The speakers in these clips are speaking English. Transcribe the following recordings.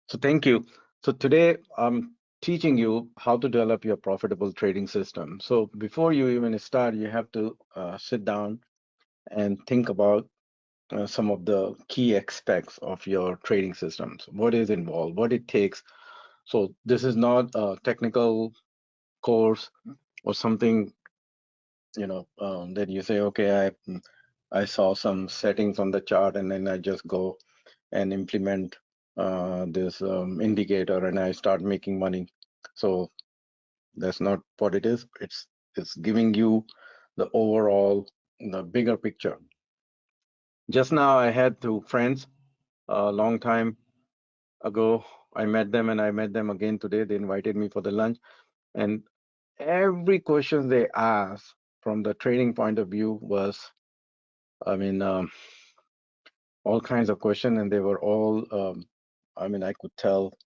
So thank you. So today I'm teaching you how to develop your profitable trading system. So before you even start, you have to sit down and think about some of the key aspects of your trading systems. What is involved, what it takes. So this is not a technical course or something, that you say, okay, I saw some settings on the chart and then I just go and implement this indicator and I start making money. So that's not what it is. It's giving you the overall, the bigger picture. Just now I had two friends a long time ago. I met them and I met them again today. They invited me for the lunch, and every question they asked from the trading point of view was, I mean, all kinds of questions, and they were all, I could tell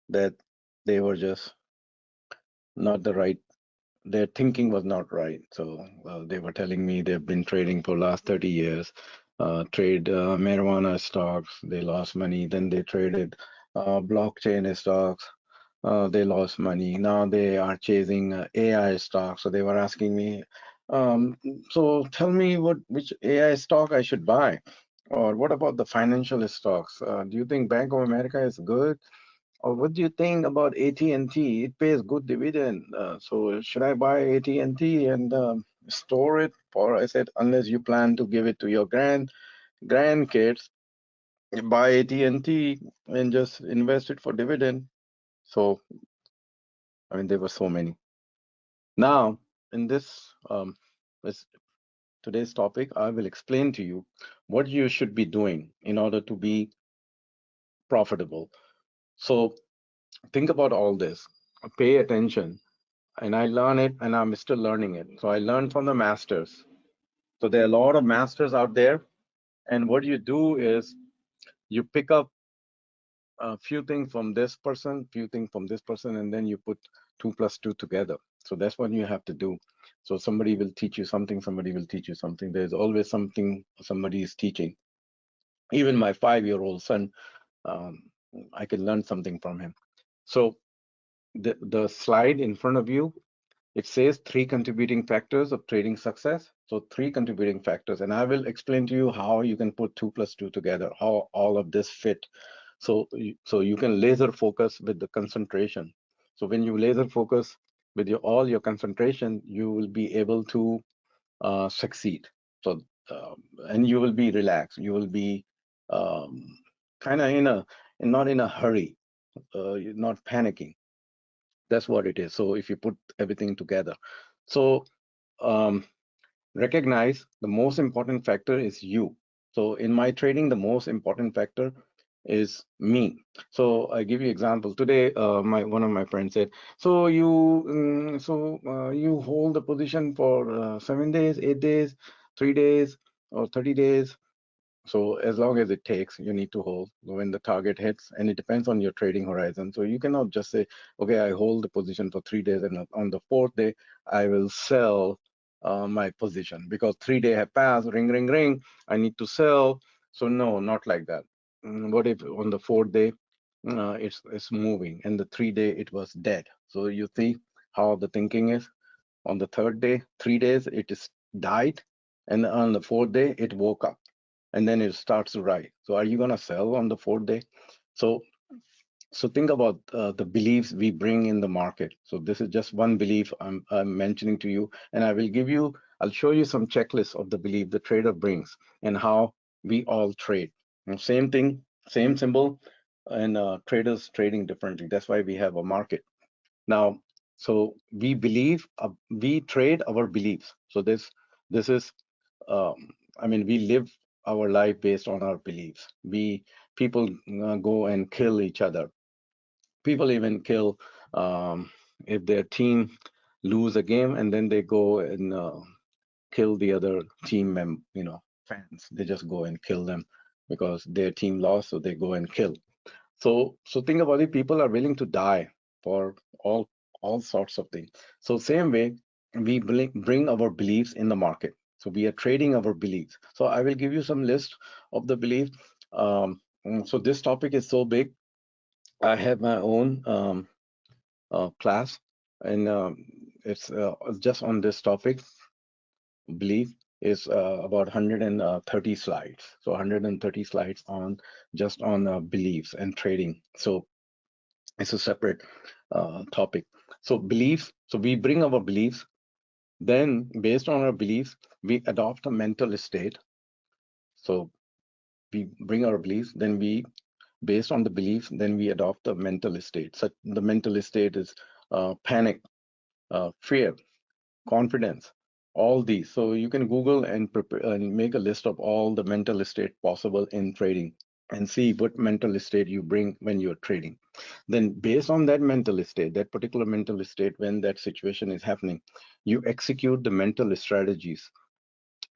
that they were just not the right, their thinking was not right. So they were telling me they've been trading for last 30 years, trade marijuana stocks, they lost money. Then they traded blockchain stocks, they lost money. Now they are chasing AI stocks. So they were asking me, um, so tell me which AI stock I should buy, or what about the financial stocks? Do you think Bank of America is good? Or what do you think about AT&T? It pays good dividend. So should I buy AT&T and store it? Or I said, unless you plan to give it to your grandkids, you buy AT&T and just invest it for dividend. So there were so many. Now, in this today's topic, I will explain to you what you should be doing in order to be profitable. So think about all this. Pay attention, and I learn it and I'm still learning it. So I learned from the masters. So there are a lot of masters out there. And what you do is you pick up a few things from this person, few things from this person, and then you put two plus two together. So that's what you have to do. So somebody will teach you something, somebody will teach you something. There's always something somebody is teaching. Even my 5-year-old son, um, I can learn something from him. So the slide in front of you, it says three contributing factors of trading success. So three contributing factors, and I will explain to you how you can put two plus two together, how all of this fit. So you can laser focus with the concentration. So when you laser focus with all your concentration, you will be able to succeed. So and you will be relaxed. You will be um, kind of not in a hurry. You're not panicking. That's what it is. So if you put everything together, so um, recognize the most important factor is you. So in my trading, the most important factor is me. So I give you example. Today, my one of my friends said, "So you hold the position for 7 days, 8 days, 3 days, or 30 days." So as long as it takes, you need to hold when the target hits, and it depends on your trading horizon. So you cannot just say, okay, I hold the position for 3 days, and on the fourth day, I will sell my position because 3 days have passed, ring, ring, ring, I need to sell. So no, not like that. What if on the fourth day, it's moving, and the 3 day it was dead? So you see how the thinking is. On the third day, 3 days, it is died, and on the fourth day, it woke up and then it starts to rise. So are you going to sell on the fourth day? So think about the beliefs we bring in the market. So this is just one belief I'm mentioning to you, and I'll show you some checklists of the belief the trader brings and how we all trade. And same thing, same symbol, and traders trading differently. That's why we have a market. Now, so we trade our beliefs. So this is we live our life based on our beliefs. People go and kill each other. People even kill if their team lose a game, and then they go and kill the other fans. They just go and kill them because their team lost, so they go and kill. So think about it. People are willing to die for all sorts of things. So same way, we bring our beliefs in the market. So we are trading our beliefs. So I will give you some list of the beliefs. So this topic is so big. I have my own class, and it's just on this topic. Belief is about 130 slides. So 130 slides on just on beliefs and trading. So it's a separate topic. So beliefs. So we bring our beliefs. Then, based on our beliefs, we adopt a mental state. So we bring our beliefs. Then we, based on the beliefs, then we adopt the mental state. So the mental state is panic, fear, confidence, all these. So you can Google and prepare and make a list of all the mental state possible in trading and see what mental state you bring when you're trading. Then based on that mental state, that particular mental state, when that situation is happening, you execute the mental strategies.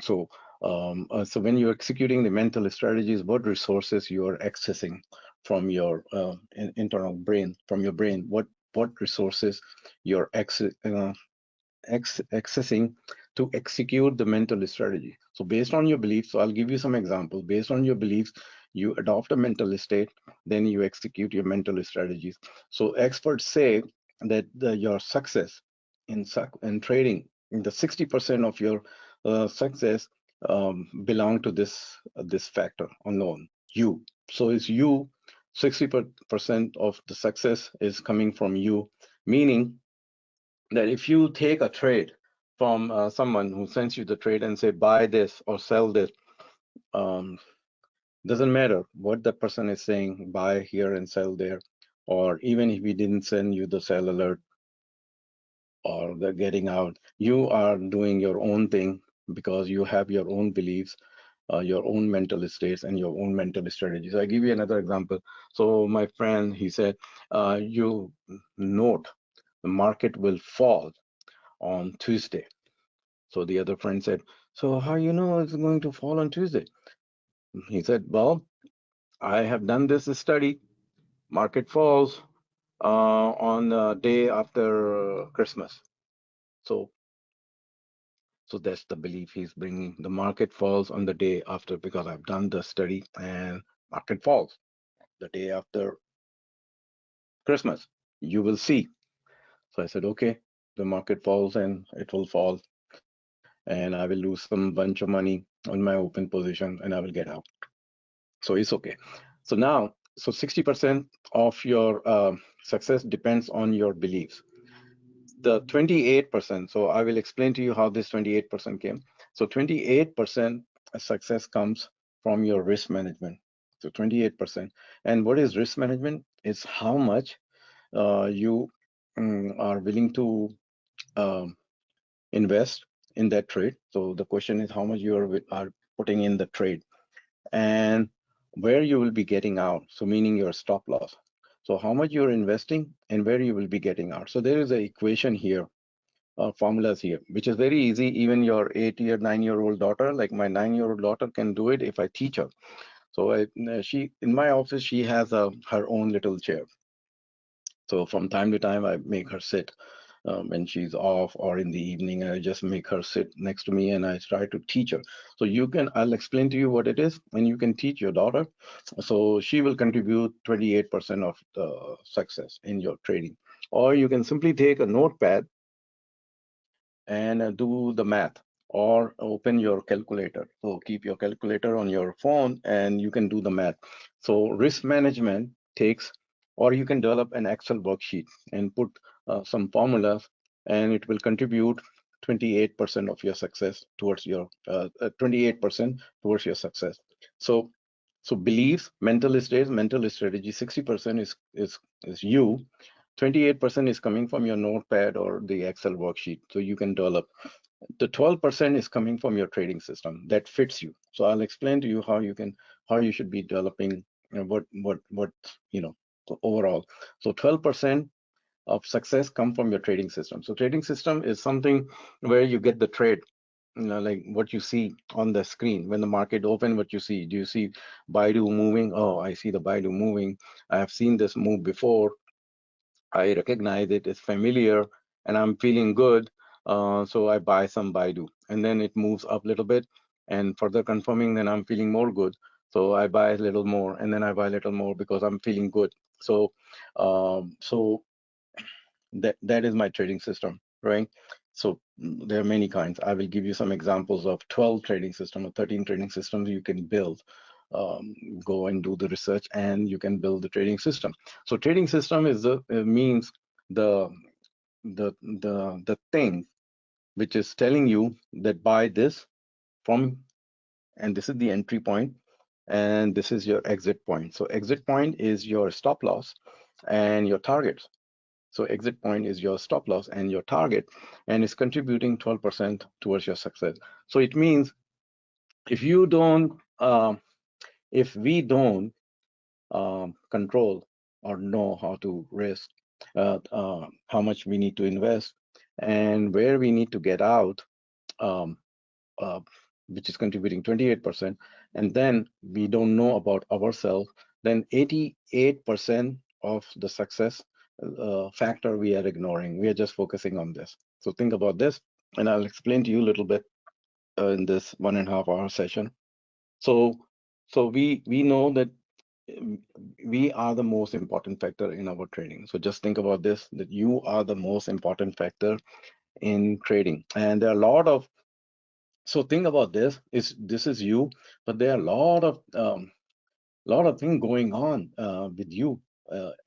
So so when you're executing the mental strategies, what resources you are accessing from your internal brain, from your brain, what resources you're accessing to execute the mental strategy. So based on your beliefs, so I'll give you some examples. Based on your beliefs, you adopt a mental state, then you execute your mental strategies. So experts say that your success in trading, in the 60% of your success belong to this factor unknown, you. So it's you. 60% of the success is coming from you, meaning that if you take a trade from someone who sends you the trade and say buy this or sell this, um, doesn't matter what the person is saying, buy here and sell there, or even if he didn't send you the sell alert or the getting out, you are doing your own thing because you have your own beliefs, your own mental states, and your own mental strategies. I give you another example. So my friend, he said, you note the market will fall on Tuesday. So the other friend said, so how you know it's going to fall on Tuesday? He said, well, I have done this study. Market falls on the day after Christmas. So, so that's the belief he's bringing. The market falls on the day after because I've done the study and market falls the day after Christmas. You will see. So I said, okay, the market falls and it will fall and I will lose some bunch of money on my open position and I will get out. So it's okay. So now, so 60% of your success depends on your beliefs. The 28%, so I will explain to you how this 28% came. So 28% success comes from your risk management. So 28%. And what is risk management? It's how much you are willing to um, invest in that trade. So the question is how much you are putting in the trade and where you will be getting out. So meaning your stop loss. So how much you're investing and where you will be getting out. So there is an equation here, formulas here, which is very easy. Even your 8-year, 9-year-old daughter, like my 9-year-old daughter can do it if I teach her. So she, in my office, she has her own little chair. So from time to time, I make her sit when she's off or in the evening. I just make her sit next to me and I try to teach her. So you can, I'll explain to you what it is and you can teach your daughter. So she will contribute 28% of the success in your trading. Or you can simply take a notepad and do the math or open your calculator. So keep your calculator on your phone and you can do the math. So risk management takes, or you can develop an Excel worksheet and put some formulas and it will contribute 28% of your success towards your 28% towards your success. So so beliefs, mental states, mental strategy, 60% is you, 28% is coming from your notepad or the Excel worksheet. So you can develop. The 12% is coming from your trading system that fits you. So I'll explain to you how you should be developing what you know overall. So 12% of success come from your trading system. So trading system is something where you get the trade, like what you see on the screen when the market open. What you see, do you see Baidu moving? Oh, I see the Baidu moving. I have seen this move before. I recognize it, it's familiar, and I'm feeling good. So I buy some Baidu, and then it moves up a little bit, and further confirming, then I'm feeling more good. So I buy a little more, and then I buy a little more because I'm feeling good. So that is my trading system, right? So there are many kinds. I will give you some examples of 12 trading system or 13 trading systems you can build. Um, Go and do the research, and you can build the trading system. So trading system is the means the the thing which is telling you that buy this from, and this is the entry point, and this is your exit point. So exit point is your stop loss and your targets. So exit point is your stop loss and your target, and it's contributing 12% towards your success. So it means if you don't, if we don't control or know how to risk, how much we need to invest, and where we need to get out, um, uh, which is contributing 28%, and then we don't know about ourselves, then 88% of the success factor we are ignoring. We are just focusing on this. So think about this, and I'll explain to you a little bit in this 1.5 hour session. So, we know that um, we are the most important factor in our trading. So just think about this, that you are the most important factor in trading. And there are a lot of, so think about this, is this is you, but there are a lot of things going on with you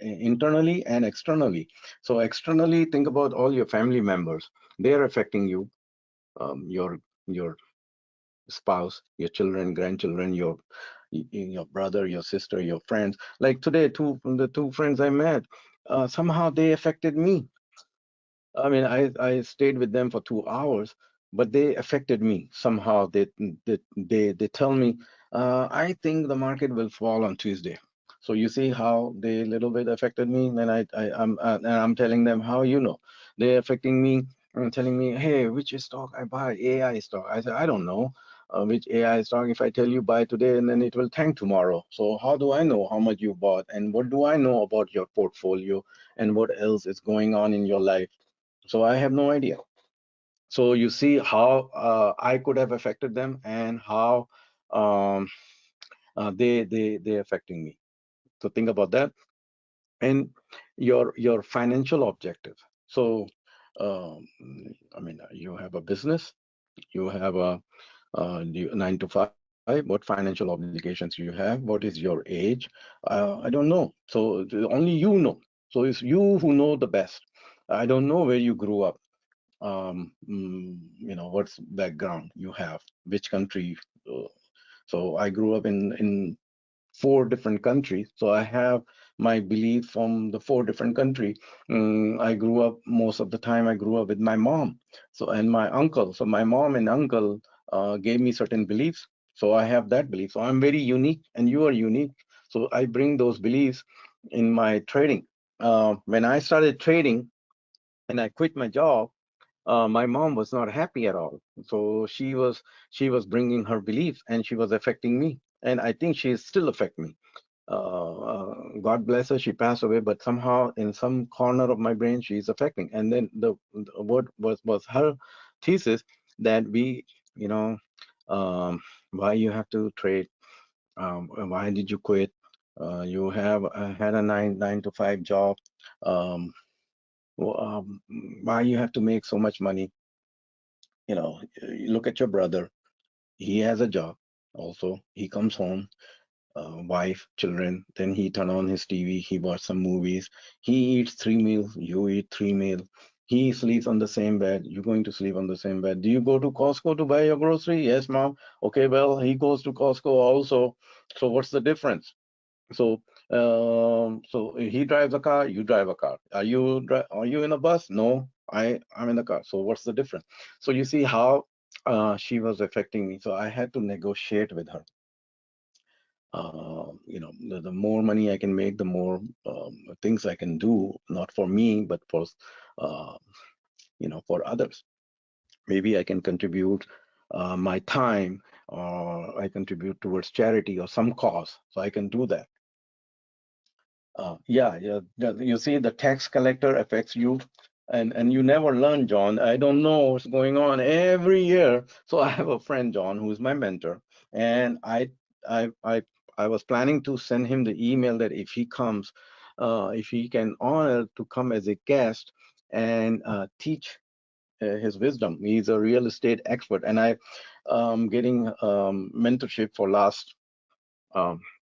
internally and externally. So externally, think about all your family members. They're affecting you, your spouse, your children, grandchildren, your brother, your sister, your friends. Like today, the two friends I met, somehow they affected me. I mean, I stayed with them for 2 hours, but they affected me somehow. They tell me, I think the market will fall on Tuesday. So you see how they little bit affected me. Then I'm telling them, how you know they're affecting me, and telling me, hey, which stock I buy? AI stock. I said, I don't know which AI stock. If I tell you buy today, and then it will tank tomorrow. So how do I know how much you bought, and what do I know about your portfolio, and what else is going on in your life? So I have no idea. So you see how I could have affected them, and how um, they affecting me. So think about that, and your financial objective. So um, I mean, you have a business, you have a 9 to 5. What financial obligations you have? What is your age? I don't know. So only you know. So it's you who know the best. I don't know where you grew up, what's background you have, which country. uh, so I grew up in 4 different countries, so I have my belief from the 4 different country. I grew up, most of the time I grew up with my mom, so, and my uncle. So my mom and uncle gave me certain beliefs, so I have that belief. So I'm very unique, and you are unique, so I bring those beliefs in my trading. When I started trading and I quit my job, my mom was not happy at all. So she was bringing her beliefs, and she was affecting me, and I think she is still affecting me. God bless her, she passed away, but somehow in some corner of my brain she's affecting. And then the word was her thesis that you know, why you have to trade? Why did you quit? You have had a nine to five job. Um, why you have to make so much money? You look at your brother. He has a job also. He comes home, wife, children. Then he turn on his TV. He watch some movies. He eats 3 meals. You eat 3 meals. He sleeps on the same bed. You're going to sleep on the same bed. Do you go to Costco to buy your grocery? Yes, mom. Okay, well, he goes to Costco also. So what's the difference? So he drives a car, you drive a car. Are you in a bus? No, I'm in a car. So what's the difference? So you see how she was affecting me. So I had to negotiate with her. The more money I can make, the more things I can do, not for me, but uh, for others. Maybe I can contribute my time, or I contribute towards charity or some cause. So I can do that. Yeah. You see, the tax collector affects you, and you never learn, John. I don't know what's going on every year. So I have a friend, John, who's my mentor, and I I was planning to send him the email that if he comes, if he can honor to come as a guest and teach his wisdom. He's a real estate expert, and I getting mentorship for last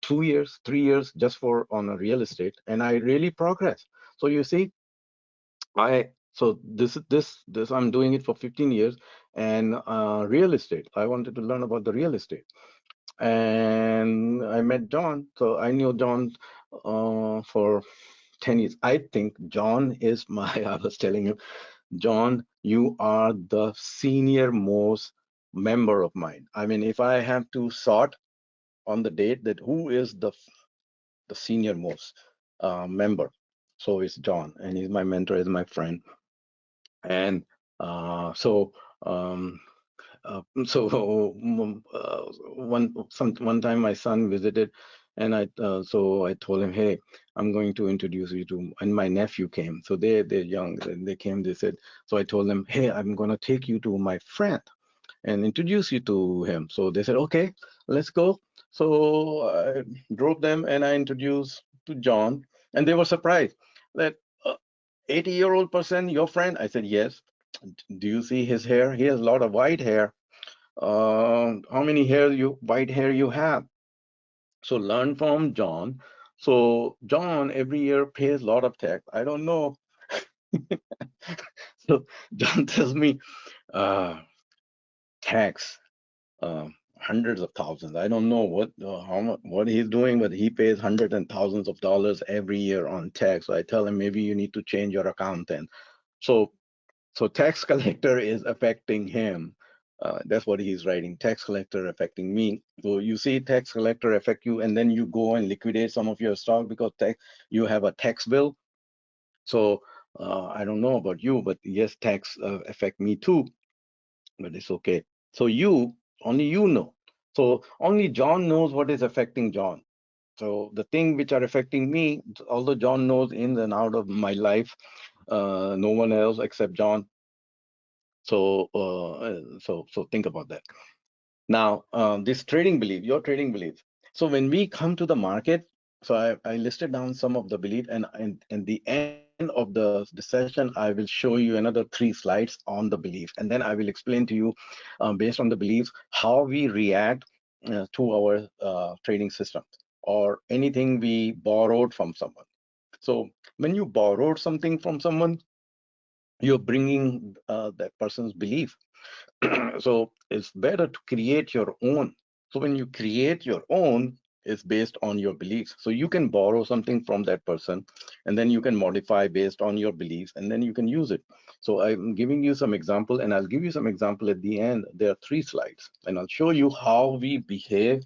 2 years, 3 years just for on a real estate, and I really progress. So you see, this I'm doing it for 15 years, and real estate. I wanted to learn about the real estate, and I met John. So I knew John for 10 years. I think John is my. I was telling you, John, you are the senior most member of mine. I mean, if I have to sort on the date that who is the senior most member, so it's John, and he's my mentor, he's my friend, and so one time my son visited, and I told him, hey, I'm going to introduce you to, and my nephew came. So they're young, and they came. They said, so I told them, hey, I'm gonna take you to my friend and introduce you to him. So they said, okay, let's go. So I drove them, and I introduced to John, and they were surprised that 80-year-old person, your friend? I said, yes. Do you see his hair? He has a lot of white hair. How many white hair you have? So learn from John. So John every year pays a lot of tax. I don't know. So John tells me, tax, hundreds of thousands. I don't know how much, what he's doing, but he pays hundreds and thousands of dollars every year on tax. So I tell him, maybe you need to change your accountant. So So tax collector is affecting him. That's what he's writing. Tax collector affecting me. So you see tax collector affect you, and then you go and liquidate some of your stock because you have a tax bill. So I don't know about you, but yes, tax affect me too, but it's okay. So only you know. So only John knows what is affecting John. So the thing which are affecting me, although John knows ins and out of my life, no one else except John. So think about that. Now, this trading belief, your trading belief. So when we come to the market, so I listed down some of the belief, and the end of the session, I will show you another 3 slides on the belief, and then I will explain to you, based on the beliefs, how we react to our trading system or anything we borrowed from someone. So when you borrowed something from someone, you're bringing that person's belief. So it's better to create your own. So when you create your own, it's based on your beliefs. So you can borrow something from that person, and then you can modify based on your beliefs, and then you can use it. So I'm giving you some example, and I'll give you some example at the end. There are 3 slides, and I'll show you how we behave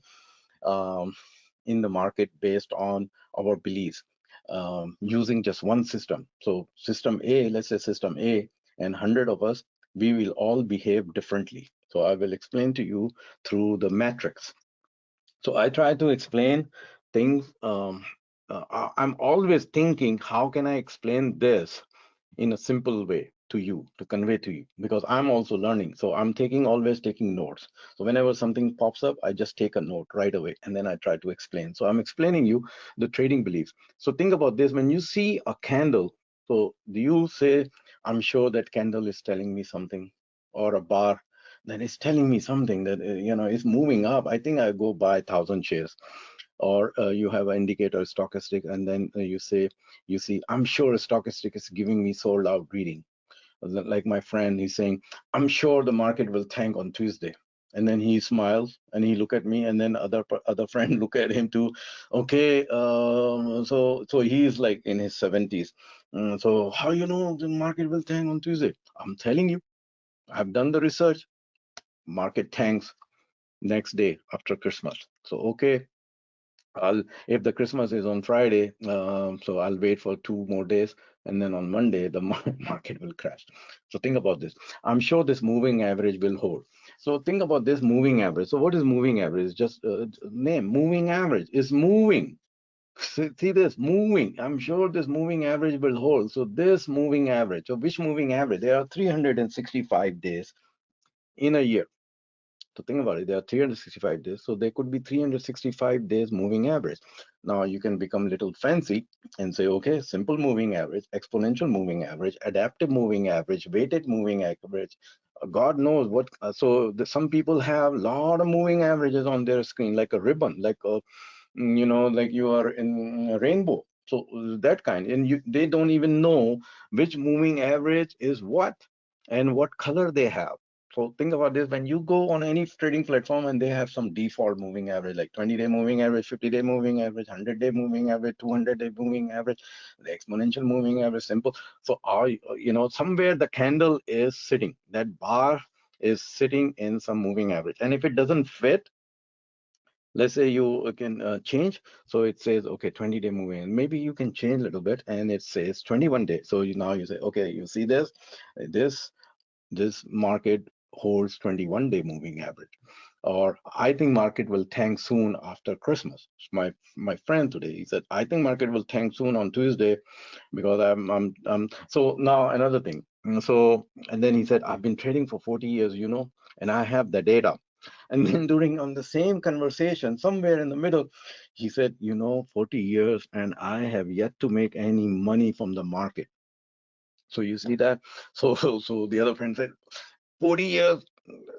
um, in the market based on our beliefs, using just one system. So system A, let's say system A, and 100 of us, we will all behave differently. So I will explain to you through the matrix. So I try to explain things. I'm always thinking, how can I explain this in a simple way to you, to convey to you, because I'm also learning. So I'm always taking notes. So whenever something pops up, I just take a note right away, and then I try to explain. So I'm explaining you the trading beliefs. So think about this. When you see a candle, so do you say, I'm sure that candle is telling me something, or a bar that is telling me something that is moving up? I think I go buy 1,000 shares. Or you have an indicator stochastic, and then you see, I'm sure a stochastic is giving me sold out reading. Like my friend, he's saying, I'm sure the market will tank on Tuesday. And then he smiles and he look at me, and then other friend look at him too. Okay, so he's like in his 70s. So how you know the market will tank on Tuesday? I'm telling you, I've done the research. Market tanks next day after Christmas. So okay, if the Christmas is on Friday, so I'll wait for 2 more days, and then on Monday the market will crash. So think about this. I'm sure this moving average will hold. So think about this moving average. So what is moving average? Just name moving average is moving. See this moving. I'm sure this moving average will hold. So this moving average. So which moving average? There are 365 days in a year. So think about it. There are 365 days, so there could be 365 days moving average. Now you can become a little fancy and say, okay, simple moving average, exponential moving average, adaptive moving average, weighted moving average. God knows what. Some people have a lot of moving averages on their screen, like a ribbon, like a like you are in a rainbow. So that kind, and they don't even know which moving average is what and what color they have. So think about this: when you go on any trading platform and they have some default moving average, like 20-day moving average, 50-day moving average, 100-day moving average, 200-day moving average, the exponential moving average, simple. So somewhere the candle is sitting, that bar is sitting in some moving average, and if it doesn't fit, let's say you can change. So it says, okay, 20-day moving, and maybe you can change a little bit and it says 21 days. So now you say, okay, you see this this market holds 21-day moving average, or I think market will tank soon after Christmas. My friend today, he said, I think market will tank soon on Tuesday because so now another thing. So and then he said, I've been trading for 40 years, and I have the data. And then during on the same conversation, somewhere in the middle, he said, 40 years and I have yet to make any money from the market. So you see that? So the other friend said, 40 years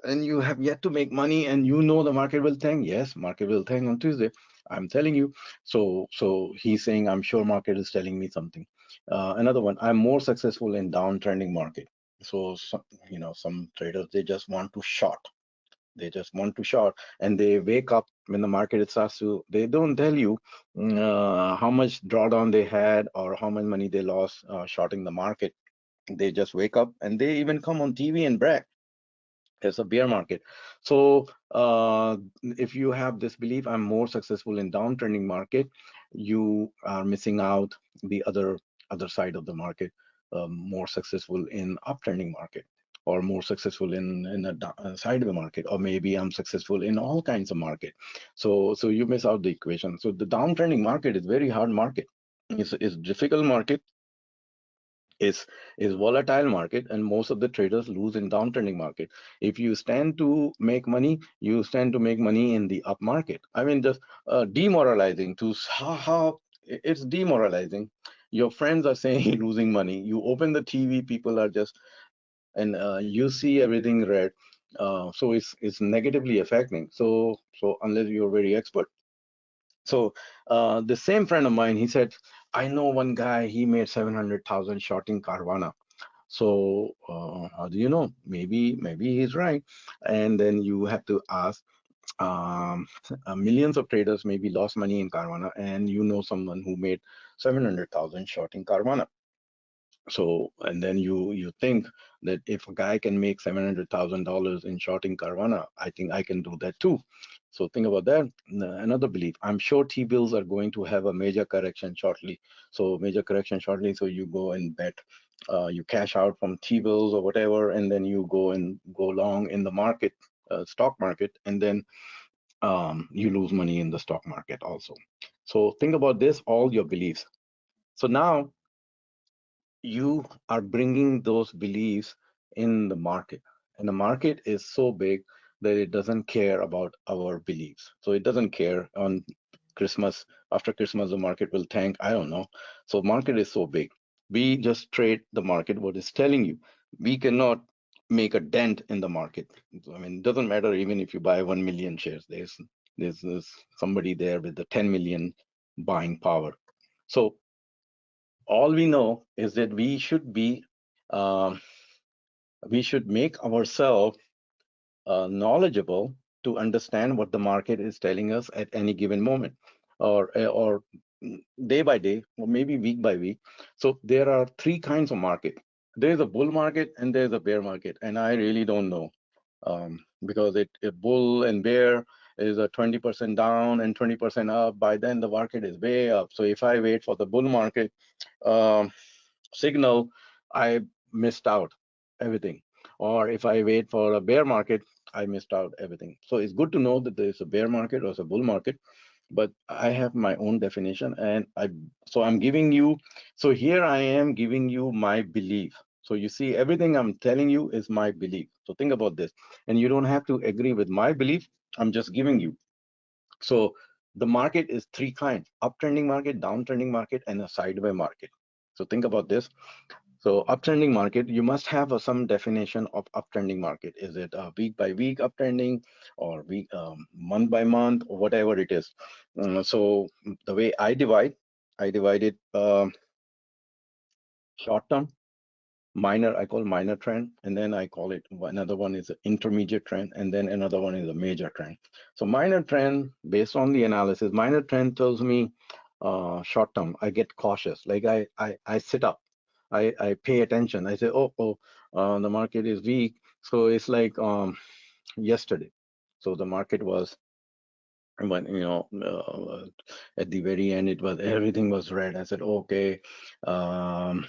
and you have yet to make money, and the market will tank. Yes, market will tank on Tuesday. I'm telling you. So he's saying, I'm sure market is telling me something. Another one, I'm more successful in downtrending market. So some traders, they just want to short. They just want to short, and they wake up when the market starts to. They don't tell you how much drawdown they had or how much money they lost shorting the market. They just wake up and they even come on TV and brag. It's a bear market. So if you have this belief, I'm more successful in downtrending market, you are missing out the other side of the market, more successful in uptrending market, or more successful in a side of the market, or maybe I'm successful in all kinds of market. So you miss out the equation. So the downtrending market is very hard market. It's difficult market, is volatile market, and most of the traders lose in downtrending market. If you stand to make money, you stand to make money in the up market. I mean, just demoralizing to how it's demoralizing. Your friends are saying losing money. You open the TV, people are just, and you see everything red. So it's negatively affecting. So unless you're very expert. So the same friend of mine, he said, I know one guy, he made 700,000 shorting Carvana. So how do you know? Maybe he's right. And then you have to ask, millions of traders maybe lost money in Carvana, and someone who made 700,000 shorting Carvana. So, and then you think that if a guy can make $700,000 in shorting Carvana, I think I can do that too. So think about that. Another belief, I'm sure T-bills are going to have a major correction shortly. So major correction shortly. So you go and bet, you cash out from T-bills or whatever, and then you go and go long in the market, stock market, and then you lose money in the stock market also. So think about this, all your beliefs. So now you are bringing those beliefs in the market, and the market is so big that it doesn't care about our beliefs. So it doesn't care on Christmas. After Christmas, the market will tank. I don't know. So market is so big. We just trade the market, what is telling you. We cannot make a dent in the market. I mean, it doesn't matter even if you buy 1 million shares. There's somebody there with the 10 million buying power. So all we know is that um, we should make ourselves knowledgeable to understand what the market is telling us at any given moment, or day by day, or maybe week by week. So there are three kinds of market. There's a bull market and there's a bear market, and I really don't know, because a bull and bear is a 20% down and 20% up. By then the market is way up. So if I wait for the bull market um, signal, I missed out everything. Or if I wait for a bear market, I missed out everything. So it's good to know that there's a bear market or a bull market, but I have my own definition, and I'm giving you, so here I am giving you my belief. So you see, everything I'm telling you is my belief. So think about this. And you don't have to agree with my belief. I'm just giving you. So the market is three kinds: uptrending market, downtrending market, and a sideways market. So think about this. So uptrending market, you must have some definition of uptrending market. Is it a week by week uptrending, or week month by month, or whatever it is? So the way I divide it, short term, minor, I call minor trend, and then I call it, another one is an intermediate trend, and then another one is a major trend. So minor trend, based on the analysis, minor trend tells me short term. I get cautious, like I sit up, I pay attention. I say, the market is weak. So it's like yesterday. So the market was, when at the very end, it was, everything was red. I said, okay, um,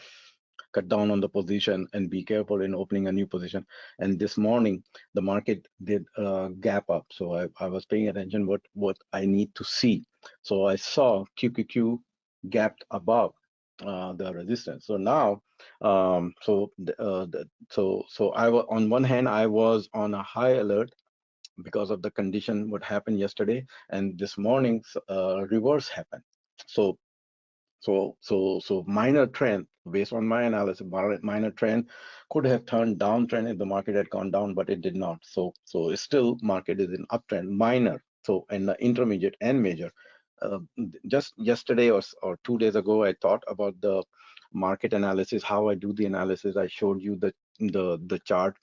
cut down on the position and be careful in opening a new position. And this morning, the market did gap up. So I was paying attention what I need to see. So I saw QQQ gapped above the resistance. So now, so I was, on one hand, I was on a high alert because of the condition what happened yesterday, and this morning's reverse happened. So minor trend, based on my analysis, minor trend could have turned downtrend if the market had gone down, but it did not. So it's still, market is in uptrend, minor. So, and the intermediate and major. Just yesterday or 2 days ago, I thought about the market analysis, how I do the analysis. I showed you the chart,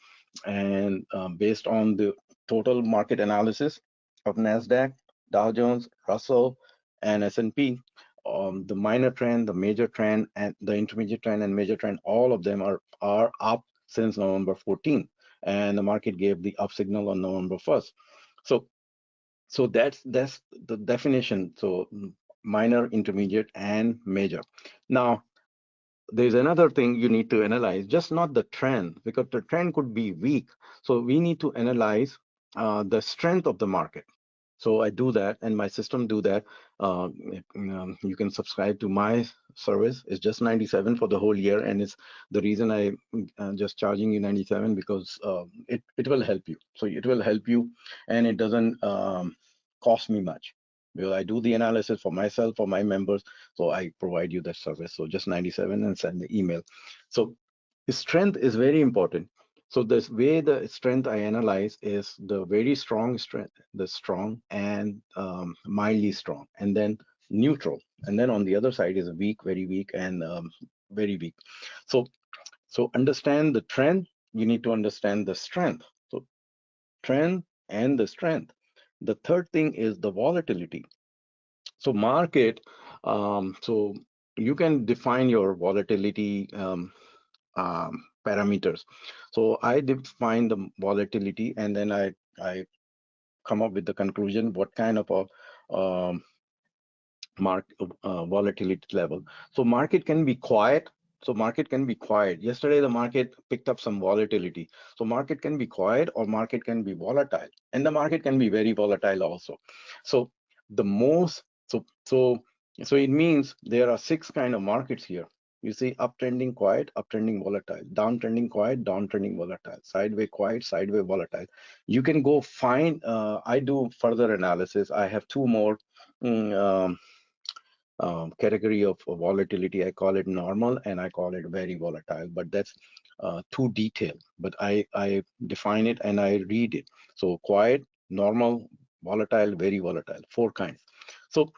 and based on the total market analysis of Nasdaq, Dow Jones, Russell, and S&P, the minor trend, the major trend, and the intermediate trend and major trend, all of them are up since November 14th, and the market gave the up signal on November 1st. So that's the definition. So minor, intermediate, and major. Now, there's another thing you need to analyze, just not the trend, because the trend could be weak. So we need to analyze the strength of the market. So I do that, and my system do that. You can subscribe to my service. It's just 97 for the whole year, and it's the reason I'm just charging you 97, because it will help you. So it will help you, and it doesn't cost me much, because I do the analysis for myself, for my members. So I provide you that service. So just 97 and send the email. So strength is very important. So this way, the strength I analyze is the very strong strength, the strong, and mildly strong, and then neutral. And then on the other side is a weak, very weak, and very weak. So understand the trend. You need to understand the strength. So trend and the strength. The third thing is the volatility. So market, so you can define your volatility parameters. So I define the volatility, and then I come up with the conclusion what kind of a volatility level. So market can be quiet. So market can be quiet. Yesterday the market picked up some volatility. So market can be quiet, or market can be volatile, and the market can be very volatile also. So the most so it means there are 6 kind of markets here. You see, uptrending quiet, uptrending volatile, downtrending quiet, downtrending volatile, sideways quiet, sideways volatile. You can go find. I do further analysis. I have 2 more. mm, um, category of volatility. I call it normal, and I call it very volatile, but that's too detailed. But I define it and I read it. So quiet, normal, volatile, very volatile, 4 kinds. So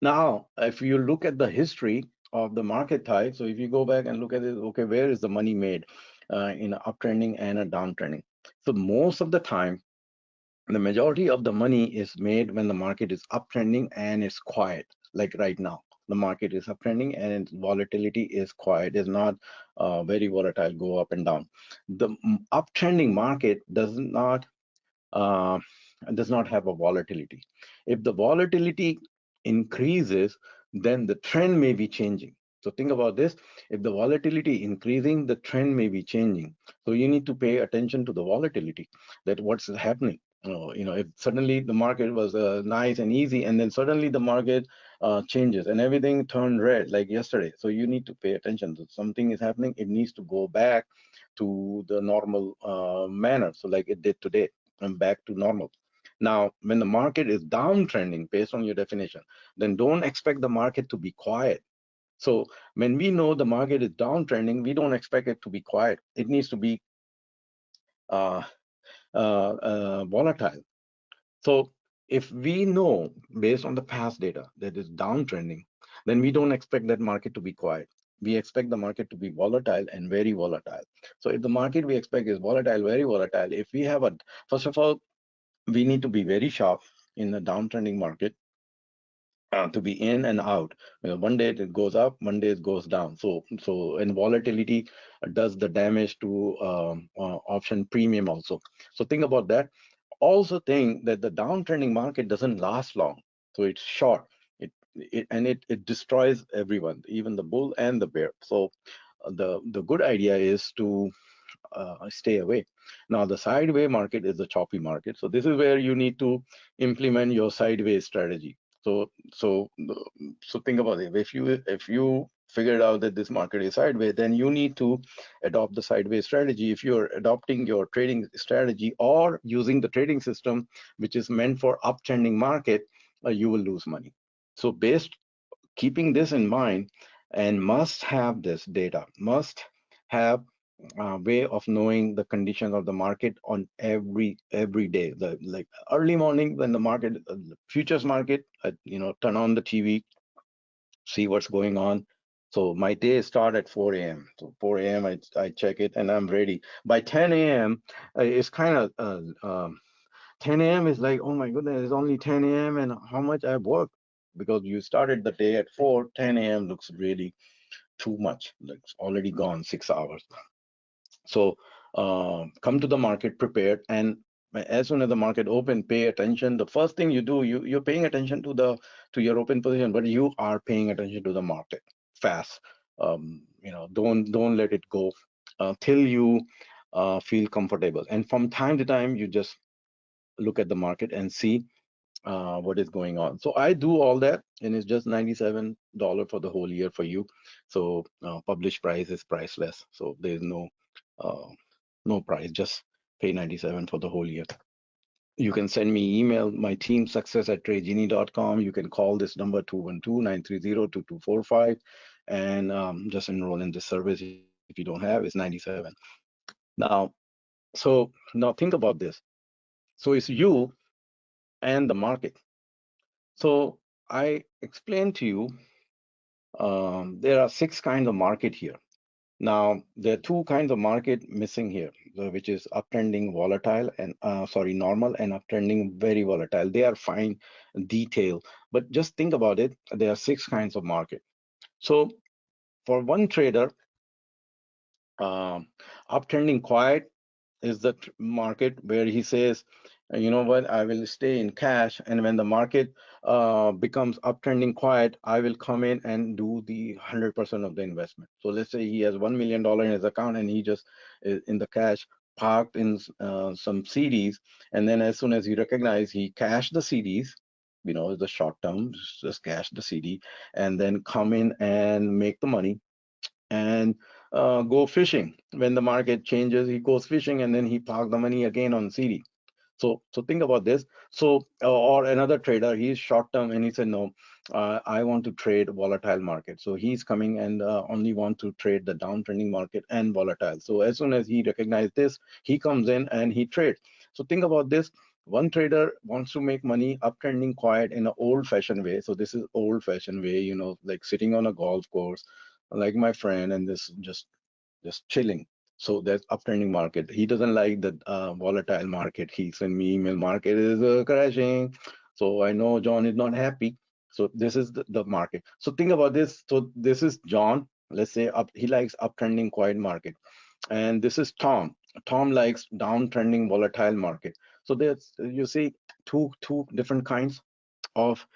now, if you look at the history of the market type, so if you go back and look at it, okay, where is the money made in an uptrending and a downtrending? So most of the time, the majority of the money is made when the market is uptrending and it's quiet, like right now. The market is uptrending and its volatility is quiet, is not very volatile, go up and down. The uptrending market uh, does not have a volatility. If the volatility increases, then the trend may be changing. So think about this. If the volatility increasing, the trend may be changing. So you need to pay attention to the volatility, that what's happening. If suddenly the market was nice and easy, and then suddenly the market changes and everything turned red like yesterday. So you need to pay attention. So something is happening, it needs to go back to the normal manner. So like it did today, and back to normal. Now, when the market is downtrending based on your definition, then don't expect the market to be quiet. So when we know the market is downtrending, we don't expect it to be quiet. It needs to be uh, volatile. So if we know based on the past data that is downtrending, then we don't expect that market to be quiet. We expect the market to be volatile and very volatile. So if the market we expect is volatile, very volatile, if we have a, first of all, we need to be very sharp in the downtrending market to be in and out. You know, one day it goes up, one day it goes down. So and volatility does the damage to option premium also. So think about that. Also think that the downtrending market doesn't last long. So it's short. It destroys everyone, even the bull and the bear. So the good idea is to stay away. Now, the sideways market is the choppy market. So this is where you need to implement your sideways strategy. So think about it. If you figured out that this market is sideways, then you need to adopt the sideways strategy. If you're adopting your trading strategy or using the trading system, which is meant for uptrending market, you will lose money. So based keeping this in mind, and must have this data, must have way of knowing the condition of the market on every day. The like early morning when the market, the futures market, turn on the TV, see what's going on. So my day start at 4 a.m. So 4 a.m. I check it and I'm ready. By 10 a.m. It's kind of 10 a.m. is like, oh my goodness, it's only 10 a.m. and how much I've worked, because you started the day at 4. 10 a.m. looks really too much. Like it's already gone 6 hours. So come to the market prepared, and as soon as the market open, pay attention. The first thing you do, you're paying attention to your open position, but you are paying attention to the market fast. Don't let it go till you feel comfortable. And from time to time, you just look at the market and see what is going on. So I do all that, and it's just $97 for the whole year for you. So published price is priceless. So there's uh, no price, just pay 97 for the whole year. You can send me email, my team success@tradegenie.com. You can call this number 212-930-2245 and just enroll in this service. If you don't have, it's 97. Now, now think about this. So it's you and the market. So I explained to you there are 6 kinds of market here. Now, there are 2 kinds of market missing here, which is uptrending volatile and normal, and uptrending very volatile. They are fine detail, but just think about it. There are 6 kinds of market. So for one trader, um, uptrending quiet is the market where he says, you know what, I will stay in cash, and when the market becomes uptrending quiet, I will come in and do the 100% of the investment. So let's say he has $1 million in his account and he just is in the cash parked in some CDs, and then as soon as he recognize, he cash the CDs, the short term, just cash the CD, and then come in and make the money and go fishing. When the market changes, he goes fishing and then he park the money again on CD. So think about this. So or another trader, he's short term and he said, no, I want to trade volatile market. So he's coming and only want to trade the downtrending market and volatile. So as soon as he recognizes this, he comes in and he trades. So think about this. One trader wants to make money uptrending quiet in an old-fashioned way. So this is old-fashioned way, like sitting on a golf course, like my friend, and this just chilling. So that's uptrending market. He doesn't like the volatile market. He sent me email, market is crashing. So I know John is not happy. So this is the market. So think about this. So this is John. Let's say he likes uptrending quiet market. And this is Tom. Tom likes downtrending volatile market. So there's, you see, two different kinds of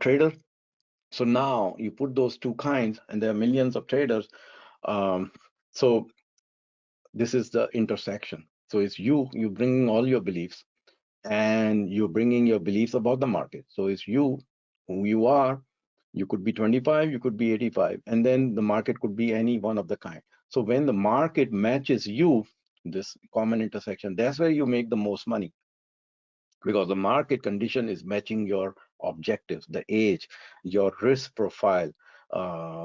trader. So now you put those 2 kinds, and there are millions of traders. So this is the intersection. So it's you bringing all your beliefs, and you're bringing your beliefs about the market. So it's you, who you are, You could be 25, you could be 85, and then the market could be any one of the kind. So when the market matches you, this common intersection, that's where you make the most money, because the market condition is matching your objectives, the age, your risk profile,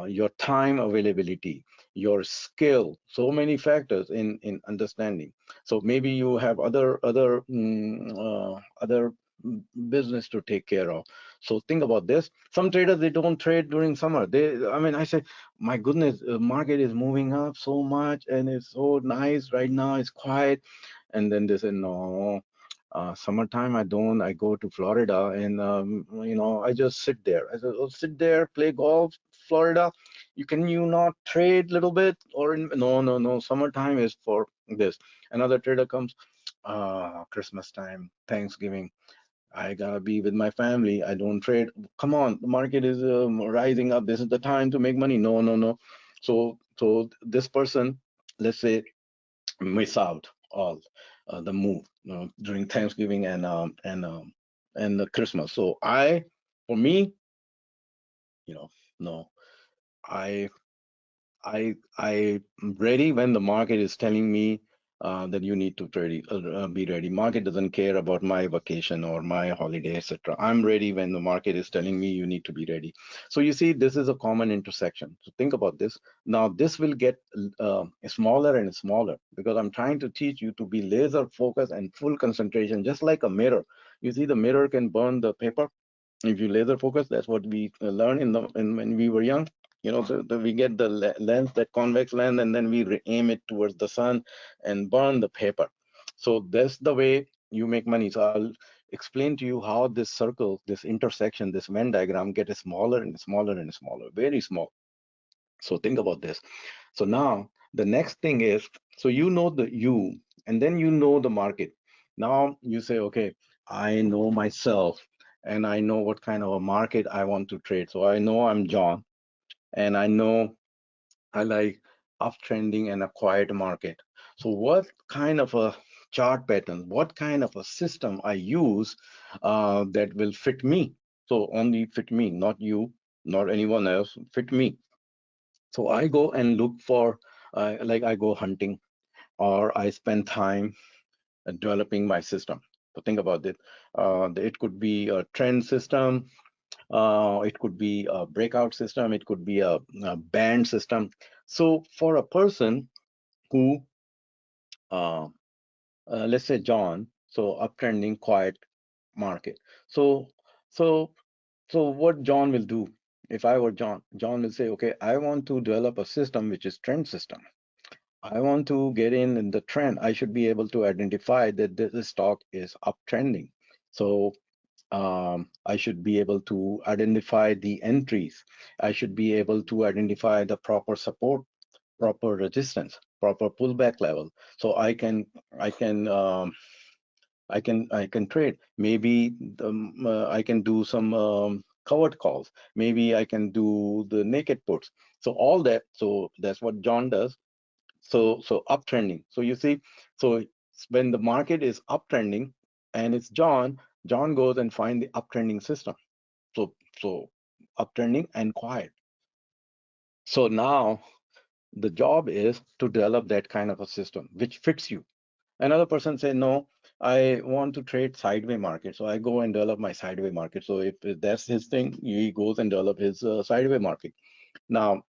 your time availability, your skill, so many factors in understanding. So maybe you have other business to take care of. So think about this. Some traders, they don't trade during summer. I mean, I say, my goodness, market is moving up so much and it's so nice right now, it's quiet. And then they say, no, summertime I don't. I go to Florida, and I just sit there. I said, oh, sit there, play golf, Florida. You not trade a little bit? Or no, no, no, summertime is for this. Another trader comes, Christmas time, Thanksgiving, I gotta be with my family, I don't trade. Come on, the market is rising up, this is the time to make money. No, no, no. So this person, let's say, miss out all the move, during Thanksgiving and the Christmas. So for me, no, I I'm ready when the market is telling me that you need to be ready. Market doesn't care about my vacation or my holiday, etc. I'm ready when the market is telling me you need to be ready. So you see, this is a common intersection. So think about this. Now this will get smaller and smaller, because I'm trying to teach you to be laser focused and full concentration, just like a mirror. You see, the mirror can burn the paper if you laser focus. That's what we learn when we were young. We get the lens, that convex lens, and then we aim it towards the sun and burn the paper. So that's the way you make money. So I'll explain to you how this circle, this intersection, this Venn diagram get smaller and smaller and smaller, very small. So think about this. So now the next thing is, so and then you know the market. Now you say, okay, I know myself, and I know what kind of a market I want to trade. So I know I'm John, and I know I like uptrending and a quiet market. So what kind of a chart pattern, what kind of a system I use that will fit me? So only fit me, not you, not anyone else, fit me. So I go and look for, like I go hunting, or I spend time developing my system. So think about it. It could be a trend system, it could be a breakout system, it could be a band system. So for a person who, uh, let's say John, so uptrending quiet market. So so so what John will do, if I were John, John will say, okay, I want to develop a system which is trend system. I want to get in the trend. I should be able to identify that this stock is uptrending. So I should be able to identify the entries. I should be able to identify the proper support, proper resistance, proper pullback level. So I can trade. Maybe I can do some covered calls. Maybe I can do the naked puts. So all that. So that's what John does. So uptrending. So you see, so when the market is uptrending and it's John goes and find the uptrending system. So uptrending and quiet. So now the job is to develop that kind of a system which fits you. Another person say, no, I want to trade sideway market. So I go and develop my sideway market. So if that's his thing, he goes and develop his sideway market. Now,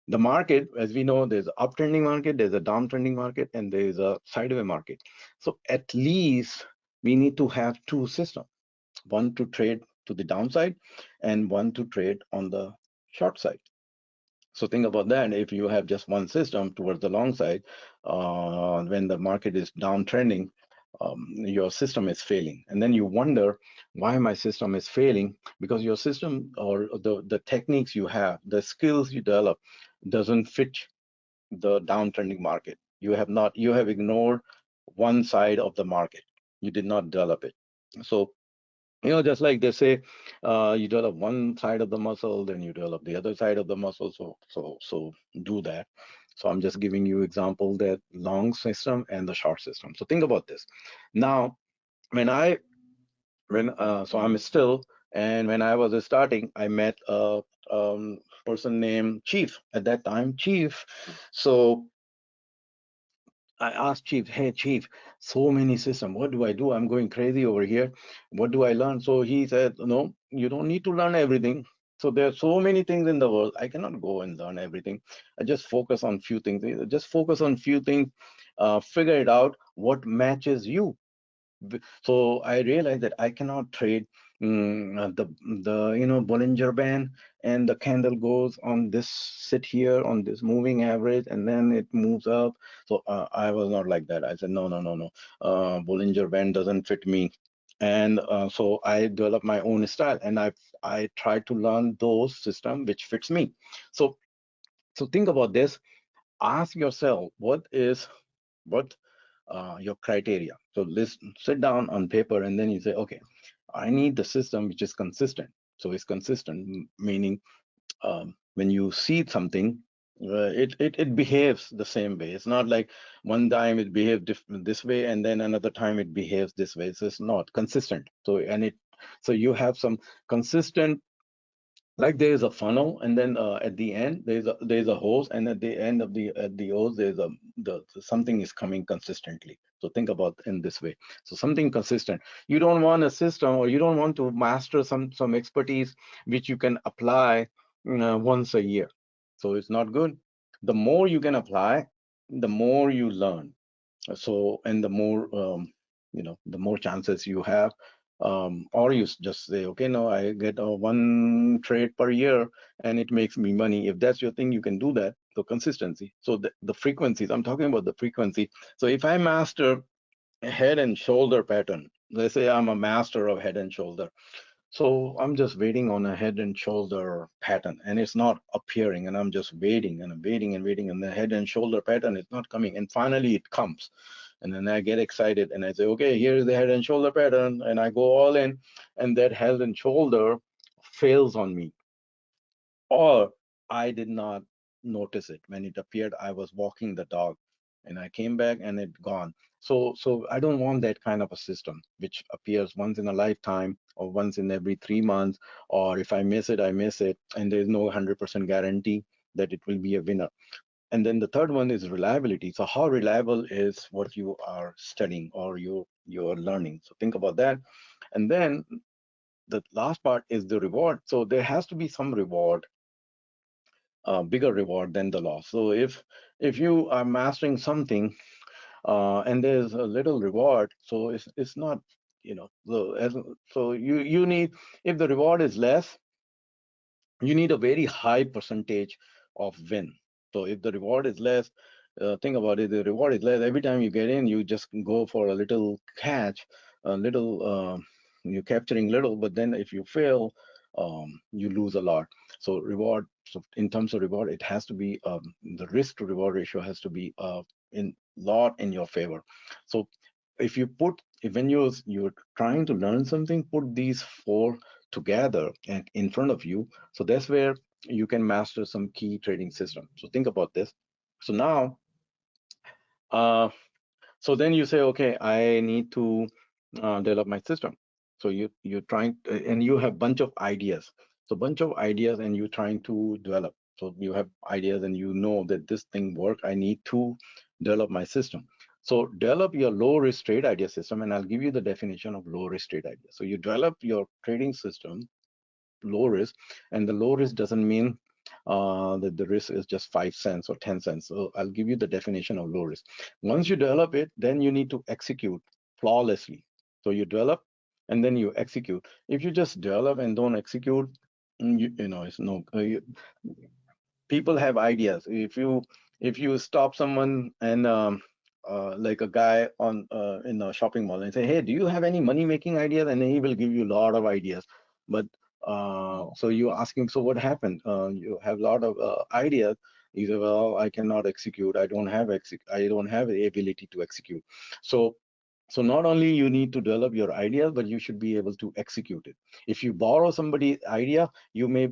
the market, as we know, there's an uptrending market, there's a downtrending market, and there's a sideway market. So at least we need to have two systems, one to trade to the downside and one to trade on the short side. So think about that. If you have just one system towards the long side, when the market is downtrending, your system is failing. And then you wonder why my system is failing, because your system or the techniques you have, the skills you develop doesn't fit the downtrending market. You have ignored one side of the market. You did not develop it. So just like they say, you develop one side of the muscle, then you develop the other side of the muscle. So do that. So I'm just giving you example that long system and the short system. So think about this. Now, when I when so I'm still, and when I was starting, I met person named Chief at that time, Chief. So I asked Chief, hey Chief, so many systems. What do I do? I'm going crazy over here. What do I learn? So he said, no, you don't need to learn everything. So there are so many things in the world. I cannot go and learn everything. I just focus on few things. Just focus on few things. Figure it out what matches you. So I realized that I cannot trade the Bollinger Band, and the candle goes on this, sit here on this moving average, and then it moves up. So I was not like that. I said no, no, no, no. Bollinger Band doesn't fit me, and so I developed my own style, and I tried to learn those system which fits me. So think about this. Ask yourself what your criteria. So sit down on paper, and then you say, okay, I need the system which is consistent. So it's consistent, meaning when you see something, it behaves the same way. It's not like one time it behaves this way and then another time it behaves this way. So it's not consistent. So you have some consistent, like there is a funnel, and then at the end there's a hose, and at the end of the hose there's something is coming consistently. So think about in this way. So something consistent. You don't want a system, or you don't want to master some expertise which you can apply once a year. So it's not good. The more you can apply, the more you learn. So and the more the more chances you have. Or you just say, okay, no, I get one trade per year and it makes me money. If that's your thing, you can do that. So consistency. So the frequencies, I'm talking about the frequency. So if I master a head and shoulder pattern, let's say I'm a master of head and shoulder, so I'm just waiting on a head and shoulder pattern, and it's not appearing, and I'm just waiting and I'm waiting and waiting, and the head and shoulder pattern is not coming, and finally it comes. And then I get excited and I say, okay, here is the head and shoulder pattern, and I go all in, and that head and shoulder fails on me, or I did not notice it when it appeared. I was walking the dog and I came back and it gone. So I don't want that kind of a system which appears once in a lifetime or once in every 3 months, or if I miss it, I miss it, and there's no 100% guarantee that it will be a winner. And then the third one is reliability. So how reliable is what you are studying or you're learning? So think about that. And then the last part is the reward. So there has to be some reward, bigger reward than the loss. So if you are mastering something and there's a little reward, so it's not, so you need, if the reward is less, you need a very high percentage of win. So if the reward is less, think about it, the reward is less. Every time you get in, you just go for a little catch, a little, you're capturing little, but then if you fail, you lose a lot. So reward, so in terms of reward, it has to be, the risk to reward ratio has to be in lot in your favor. So if you put, if when you're trying to learn something, put these four together and in front of you. So that's where you can master some key trading system. So think about this. So now, so then you say, okay, I need to develop my system. So you're trying, and you have bunch of ideas. So bunch of ideas, and you're trying to develop. So you have ideas, and you know that this thing work. I need to develop my system. So develop your low risk trade idea system, and I'll give you the definition of low risk trade idea. So you develop your trading system low risk, and the low risk doesn't mean that the risk is just 5 cents or 10 cents. So I'll give you the definition of low risk. Once you develop it, then you need to execute flawlessly. So you develop and then you execute. If you just develop and don't execute, it's no, people have ideas. If you stop someone and like a guy on in a shopping mall and say, hey, do you have any money making ideas, and then he will give you a lot of ideas. But so you ask him, so what happened? You have a lot of ideas. He said, well, I cannot execute. I don't have the ability to execute. So not only you need to develop your ideas, but you should be able to execute it. If you borrow somebody's idea, you may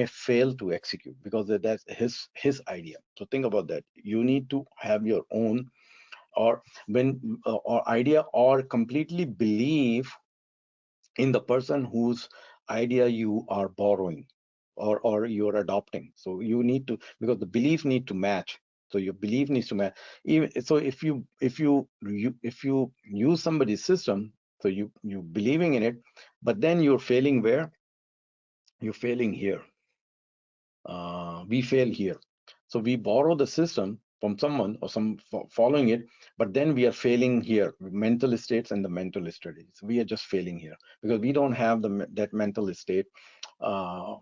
fail to execute because that's his idea. So think about that. You need to have your own, or or idea, or completely believe in the person whose idea you are borrowing or you're adopting. So you need to, because the belief need to match. So your belief needs to match. Even so, if you use somebody's system, so you believing in it, but then you're failing where? You're failing here. We fail here. So we borrow the system from someone or some following it, but then we are failing here. Mental states and the mental strategies. We are just failing here because we don't have that mental state. Uh,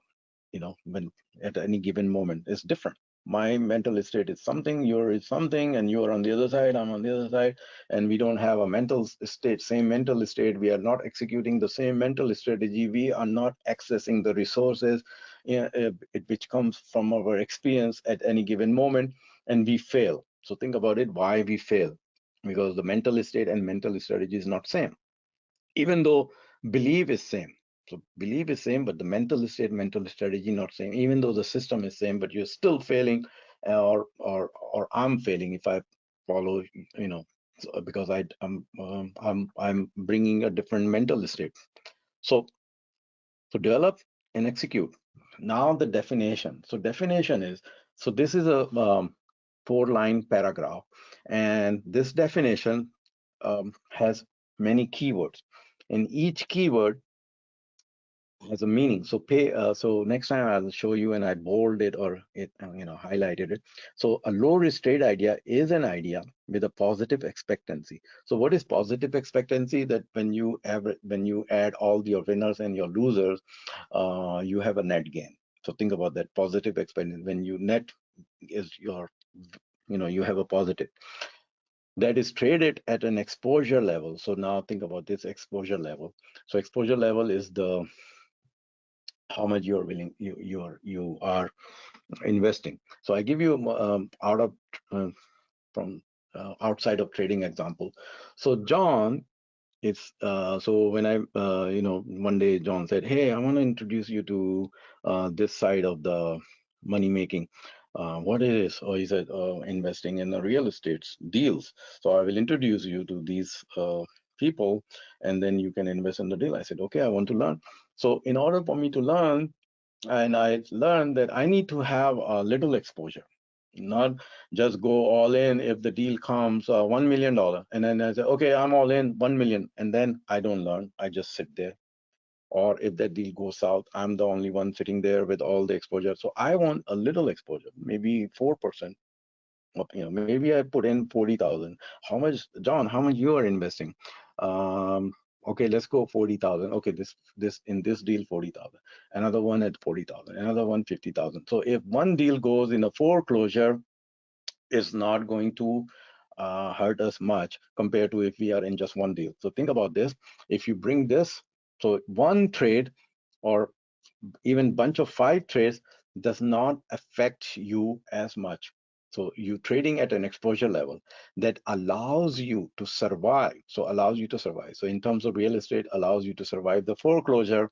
when at any given moment it's different. My mental state is something, you're is something, and you're on the other side, I'm on the other side, and we don't have a mental state, same mental state. We are not executing the same mental strategy. We are not accessing the resources which comes from our experience at any given moment, and we fail. So think about it, why we fail, because the mental state and mental strategy is not same, even though belief is same. So belief is same, but the mental state, mental strategy not same. Even though the system is same, but you're still failing, or I'm failing if I follow, because I'm bringing a different mental state. So develop and execute. Now the definition. So definition is, so this is a 4-line paragraph, and this definition has many keywords, and each keyword has a meaning. So so next time I'll show you, and I bold it or it highlighted it. So a low risk trade idea is an idea with a positive expectancy. So what is positive expectancy? That when you add all your winners and your losers, you have a net gain. So think about that positive expectancy. When you net is your, you have a positive that is traded at an exposure level. So now think about this exposure level. So exposure level is the how much you are willing, you are investing. So I give you out of from outside of trading example. So John, it's so when I one day John said, hey, I want to introduce you to this side of the money making. What it is? Or he said, investing in the real estate deals. So I will introduce you to these people, and then you can invest in the deal. I said, okay, I want to learn. So in order for me to learn, and I learned that I need to have a little exposure, not just go all in. If the deal comes $1 million, and then I say, okay, I'm all in 1 million, and then I don't learn, I just sit there. Or if that deal goes south, I'm the only one sitting there with all the exposure. So I want a little exposure, maybe 4%. Maybe I put in 40,000. How much, John? How much you are investing? Um, okay, let's go 40,000. Okay, this in this deal 40,000. Another one at 40,000. Another one 50,000. So if one deal goes in a foreclosure, it's not going to hurt us much compared to if we are in just one deal. So think about this. If you bring this, so one trade or even bunch of 5 trades does not affect you as much. So you trading at an exposure level that allows you to survive. So allows you to survive. So in terms of real estate, allows you to survive the foreclosure,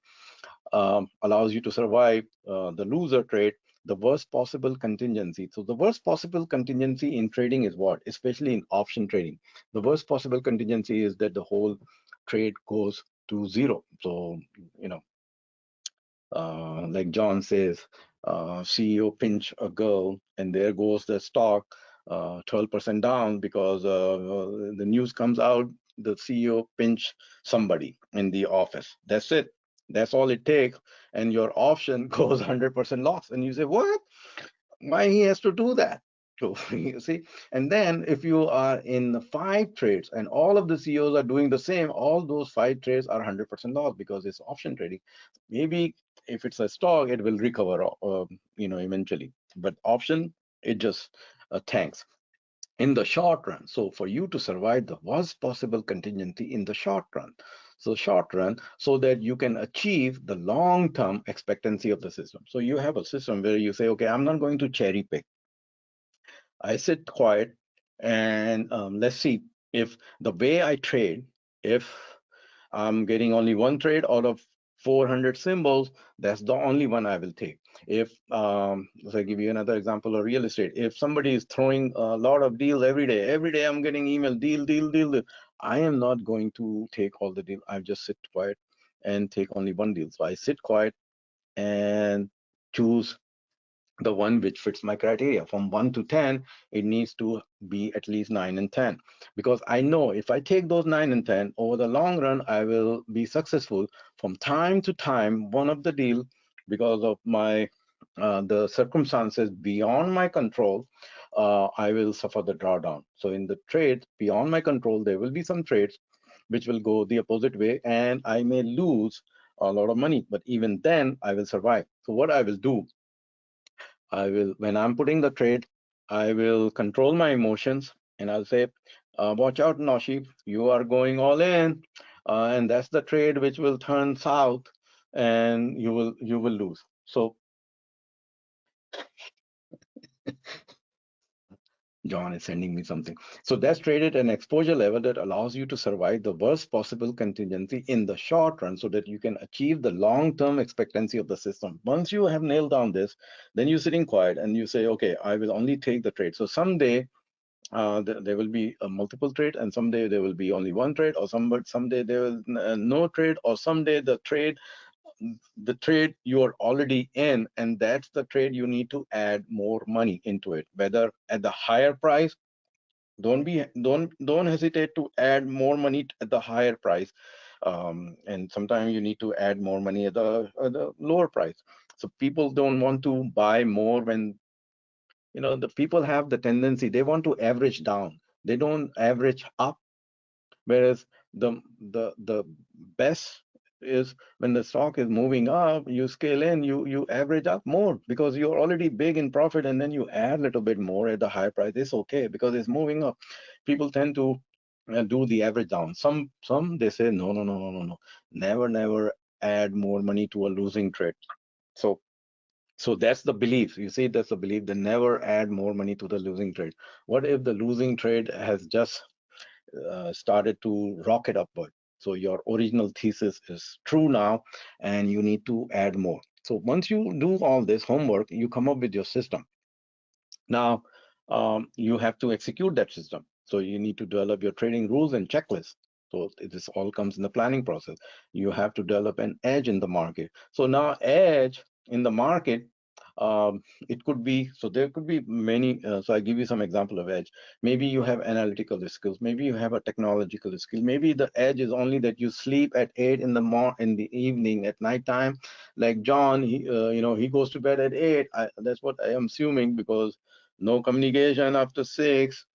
allows you to survive the loser trade, the worst possible contingency. So the worst possible contingency in trading is what? Especially in option trading. The worst possible contingency is that the whole trade goes to zero. So, like John says, CEO pinch a girl, and there goes the stock 12% down because the news comes out, the CEO pinch somebody in the office. That's it. That's all it takes, and your option goes 100% loss. And you say, what? Why he has to do that? So you see, and then if you are in the 5 trades and all of the CEOs are doing the same, all those 5 trades are 100% loss because it's option trading. Maybe if it's a stock, it will recover, eventually. But option, it just tanks in the short run. So for you to survive the worst possible contingency in the short run, so that you can achieve the long-term expectancy of the system. So you have a system where you say, okay, I'm not going to cherry pick. I sit quiet, and let's see if the way I trade, if I'm getting only one trade out of 400 symbols, that's the only one I will take. If, let's I give you another example of real estate. If somebody is throwing a lot of deals every day I'm getting email, deal, deal, deal, deal. I am not going to take all the deal. I just sit quiet. and take only one deal. So I sit quiet and choose the one which fits my criteria. From 1 to 10, it needs to be at least 9 and 10, because I know if I take those 9 and 10 over the long run, I will be successful. From time to time, one of the deal, because of my the circumstances beyond my control, I will suffer the drawdown. So in the trades beyond my control, there will be some trades which will go the opposite way, and I may lose a lot of money, but even then I will survive. So what I will do, I will, when I'm putting the trade, I will control my emotions and I'll say, watch out, Noshi, you are going all in. And that's the trade which will turn south and you will lose. So John is sending me something. So that's traded an exposure level that allows you to survive the worst possible contingency in the short run so that you can achieve the long-term expectancy of the system. Once you have nailed down this, then you're sitting quiet and you say, okay, I will only take the trade. So someday there will be a multiple trade, and someday there will be only one trade, or someday there will no trade, or someday the trade you are already in, and that's the trade you need to add more money into it, whether at the higher price. Don't hesitate to add more money at the higher price, and sometimes you need to add more money at the lower price. So people don't want to buy more when the people have the tendency, they want to average down, they don't average up. Whereas the best is when the stock is moving up, you scale in, you average up more because you're already big in profit, and then you add a little bit more at the high price. It's okay because it's moving up. People tend to do the average down. Some they say no, no, no, no, no, no, never add more money to a losing trade. So that's the belief. You see, that's the belief. They never add more money to the losing trade. What if the losing trade has just started to rocket upward? So your original thesis is true now, and you need to add more. So once you do all this homework, you come up with your system. Now, you have to execute that system. So you need to develop your trading rules and checklists. So this all comes in the planning process. You have to develop an edge in the market. So now edge in the market, it could be, so there could be many. So I give you some example of edge. Maybe you have analytical skills. Maybe you have a technological skill. Maybe the edge is only that you sleep at 8 in the evening at night time. Like John, he goes to bed at 8. That's what I am assuming, because no communication after 6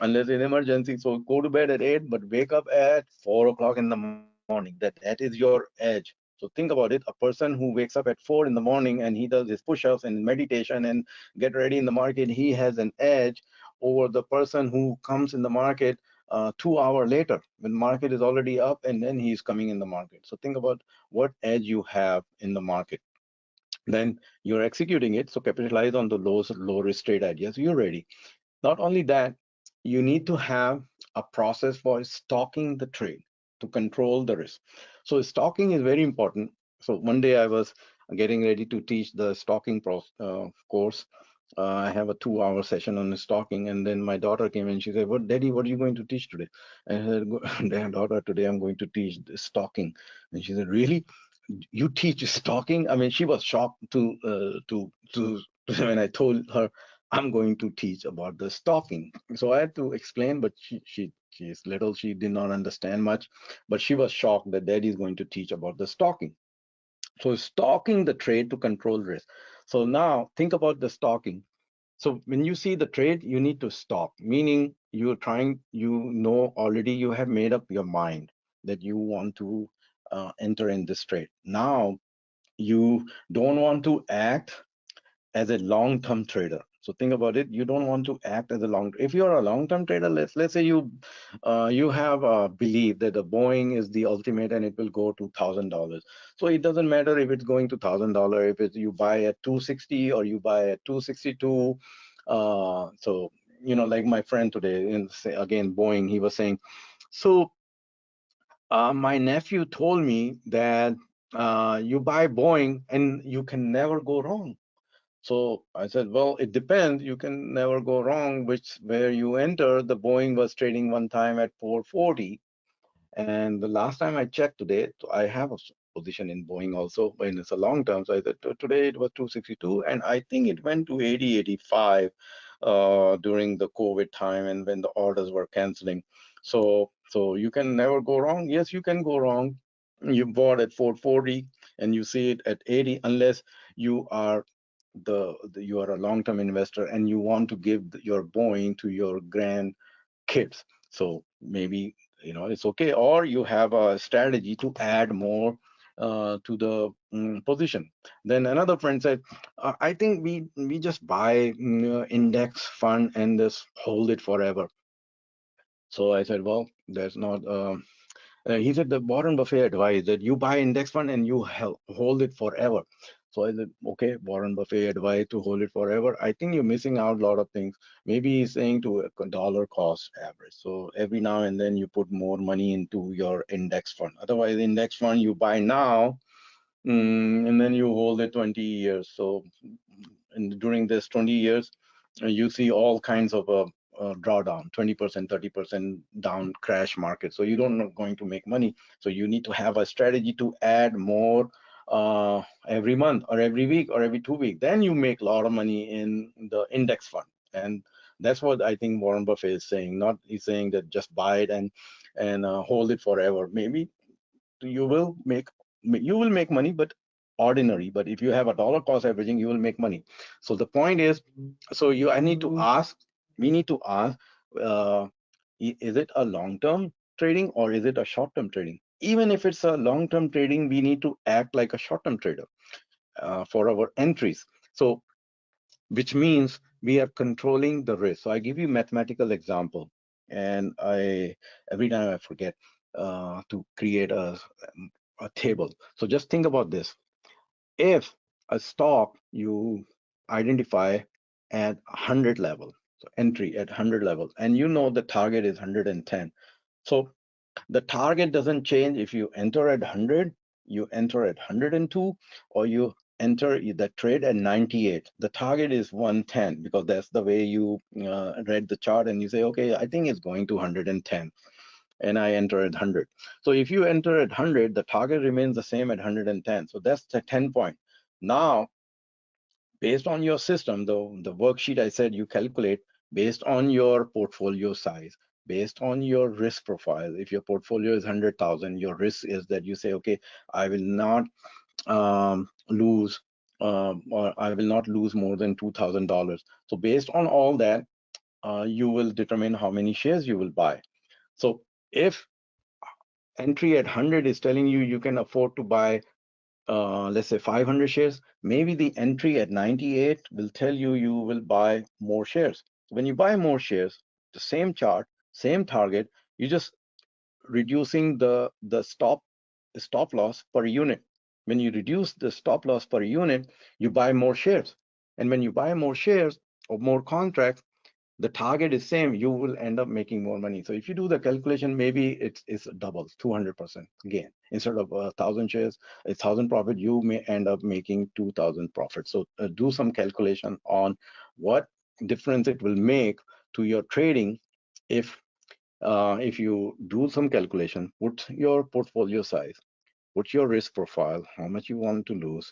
unless in emergency. So go to bed at 8, but wake up at 4 o'clock in the morning. That is your edge. So think about it. A person who wakes up at 4 in the morning and he does his push-ups and meditation and get ready in the market, he has an edge over the person who comes in the market 2 hours later when market is already up and then he's coming in the market. So think about what edge you have in the market. Then you're executing it. So capitalize on the low risk trade ideas. You're ready. Not only that, you need to have a process for stocking the trade to control the risk. So stocking is very important. So one day I was getting ready to teach the stocking course. I have a 2 hour session on stocking, and then my daughter came and she said, "What, Daddy, what are you going to teach today?" And I said, "Dad, daughter, today I'm going to teach stocking." And she said, "Really? You teach stocking?" I mean, she was shocked to when I told her I'm going to teach about the stocking. So I had to explain, but she is little, she did not understand much, but she was shocked that Daddy is going to teach about the stocking. So stocking the trade to control risk. So now think about the stocking. So when you see the trade, you need to stop, meaning already, you have made up your mind that you want to enter in this trade. Now you don't want to act as a long-term trader. So think about it. You don't want to act as a if you're a long-term trader, let's say you have a belief that the Boeing is the ultimate and it will go to $1,000. So it doesn't matter if it's going to $1,000, if you buy at 260 or you buy at 262. So like my friend today, again Boeing, he was saying, so my nephew told me that you buy Boeing and you can never go wrong. So I said, well, it depends. You can never go wrong, where you enter. The Boeing was trading one time at 440. And the last time I checked today, I have position in Boeing also when it's a long term. So I said today it was 262, and I think it went to 80, 85 during the COVID time and when the orders were canceling. So you can never go wrong. Yes, you can go wrong. You bought at 440 and you see it at 80, unless you are you are a long-term investor and you want to give your Boeing to your grandkids. So maybe it's okay, or you have a strategy to add more to the position. Then another friend said, I think we just buy index fund and just hold it forever. So I said, well, there's not. He said the Warren Buffett advised that you buy index fund and you hold it forever. So I said, okay, Warren Buffett advised to hold it forever. I think you're missing out a lot of things. Maybe he's saying to a dollar cost average. So every now and then you put more money into your index fund. Otherwise, index fund you buy now, and then you hold it 20 years. So during this 20 years, you see all kinds of drawdown, 20%, 30% down crash market. So you don't know going to make money. So you need to have a strategy to add more every month or every week or every 2 weeks. Then you make a lot of money in the index fund. And that's what I think Warren Buffett is saying. Not he's saying that just buy it and hold it forever. Maybe you will make money, but ordinary. But if you have a dollar cost averaging, you will make money. So the point is, so I need to ask, we need to ask, uh, is it a long-term trading or is it a short-term trading? Even if it's a long-term trading, we need to act like a short-term trader for our entries. So which means we are controlling the risk. So I give you mathematical example, and every time I forget to create a table. So just think about this. If a stock you identify at 100 level, so entry at 100 level, and you know the target is 110. So the target doesn't change if you enter at 100, you enter at 102, or you enter the trade at 98. The target is 110 because that's the way you read the chart and you say, okay, I think it's going to 110 and I enter at 100. So if you enter at 100, the target remains the same at 110. So that's the 10 point. Now, based on your system, the worksheet I said you calculate based on your portfolio size, based on your risk profile. If your portfolio is 100,000, your risk is that you say, okay, I will not lose, or I will not lose more than $2,000. So based on all that, you will determine how many shares you will buy. So if entry at 100 is telling you you can afford to buy let's say 500 shares, maybe the entry at 98 will tell you you will buy more shares. When you buy more shares, the same chart, same target, you just reducing the stop loss per unit. When you reduce the stop loss per unit, you buy more shares. And when you buy more shares or more contracts, the target is same, you will end up making more money. So if you do the calculation, maybe it's double, 200% gain. Instead of 1,000 shares, 1,000 profit, you may end up making 2,000 profit. So do some calculation on what difference it will make to your trading if you do some calculation, put your portfolio size, put your risk profile, how much you want to lose,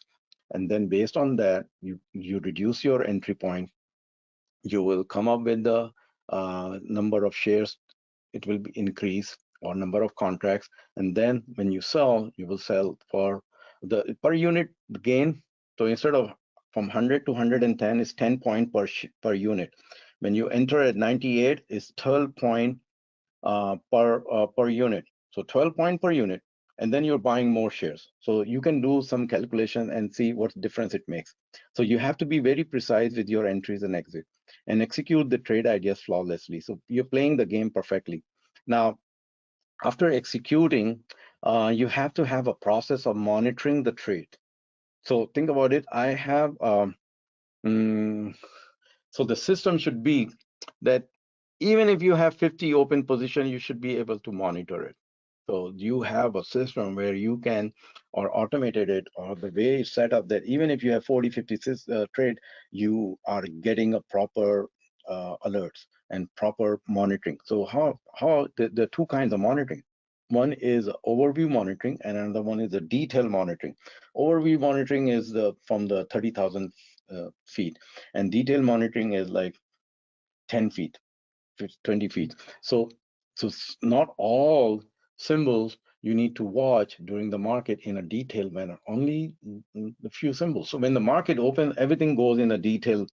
and then based on that, you reduce your entry point. You will come up with the number of shares it will be increase, or number of contracts, and then when you sell, you will sell for the per unit gain. So instead of from 100 to 110 is 10 point per unit. When you enter at 98 is 12 point per unit. So 12 point per unit, and then you're buying more shares. So you can do some calculation and see what difference it makes. So you have to be very precise with your entries and exit and execute the trade ideas flawlessly. So you're playing the game perfectly. Now, after executing, you have to have a process of monitoring the trade. So think about it. I have mm, so the system should be that even if you have 50 open position, you should be able to monitor it. So you have a system where you can, or automated it, or the way it's set up that even if you have 40, 50 trade, you are getting a proper alerts and proper monitoring. So how the two kinds of monitoring. One is overview monitoring, and another one is the detail monitoring. Overview monitoring is from the 30,000 feet, and detail monitoring is like 10 feet, 20 feet. So, not all symbols you need to watch during the market in a detailed manner, only the few symbols. So when the market opens, everything goes in a detailed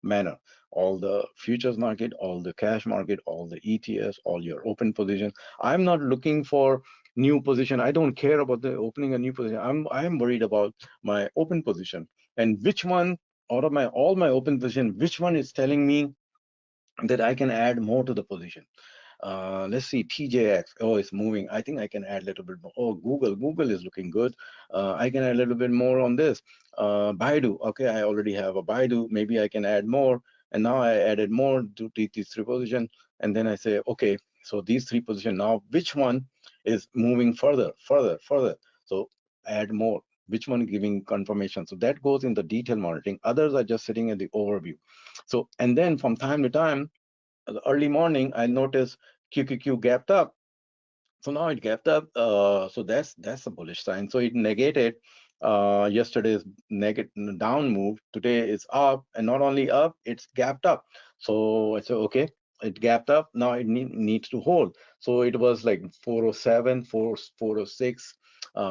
manner. All the futures market, all the cash market, all the ETFs, all your open position. I'm not looking for new position. I don't care about the opening a new position. I'm worried about my open position, and which one out of my all my open position, which one is telling me that I can add more to the position. Let's see, TJX. Oh, it's moving. I think I can add a little bit more. Oh, Google is looking good. I can add a little bit more on this. Baidu. Okay, I already have a Baidu. Maybe I can add more. And now I added more to these three positions. And then I say, okay, so these three positions now, which one is moving further, further, further? So add more. Which one giving confirmation? So that goes in the detail monitoring. Others are just sitting in the overview. So, and then from time to time, early morning, I noticed QQQ gapped up. So now it gapped up. So that's a bullish sign. So it negated yesterday's negative down move. Today is up, and not only up, it's gapped up. So I said, okay, it gapped up. Now it needs to hold. So it was like 407, 406,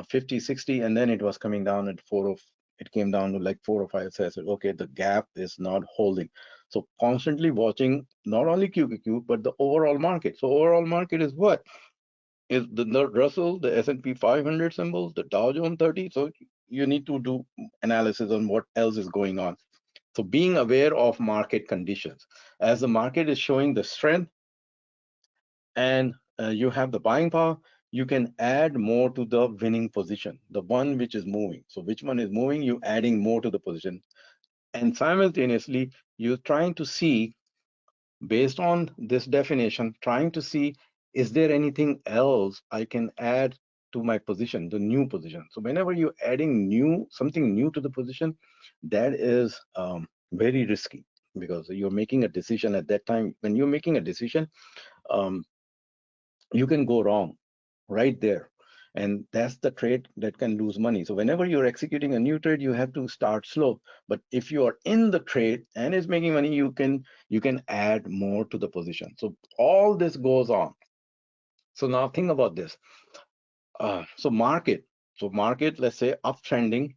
50, 60, and then it was coming down at 40. It came down to like 405. So I said, okay, the gap is not holding. So constantly watching not only QQQ but the overall market. So overall market is what? Is the Russell, the S&P 500 symbols, the Dow Jones 30. So you need to do analysis on what else is going on. So being aware of market conditions. As the market is showing the strength and you have the buying power, you can add more to the winning position, the one which is moving. So which one is moving, you adding more to the position. And simultaneously, you're trying to see, based on this definition, trying to see, is there anything else I can add to my position, the new position? So whenever you're adding something new to the position, that is very risky, because you're making a decision at that time. When you're making a decision, um, you can go wrong right there. And that's the trade that can lose money. So whenever you're executing a new trade, you have to start slow. But if you are in the trade and it's making money, you can add more to the position. So all this goes on. So now think about this. So market, let's say uptrending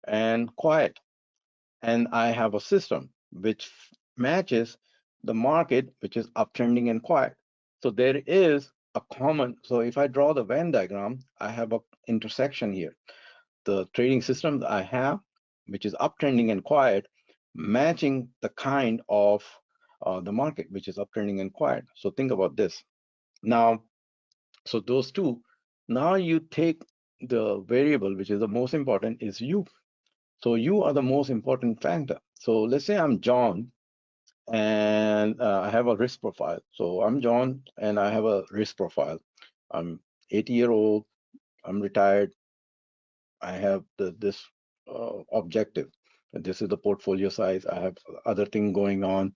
and quiet. And I have a system which matches the market, which is uptrending and quiet. So there is a common, so if I draw the Venn diagram, I have a intersection here. The trading system that I have, which is uptrending and quiet, matching the kind of the market, which is uptrending and quiet. So think about this. Now, so those two, now you take the variable, which is the most important, is you. So you are the most important factor. So let's say I'm John and I have a risk profile. So I'm John and I have a risk profile. I'm 80-year-old, I'm retired, I have this objective. This is the portfolio size. I have other thing going on,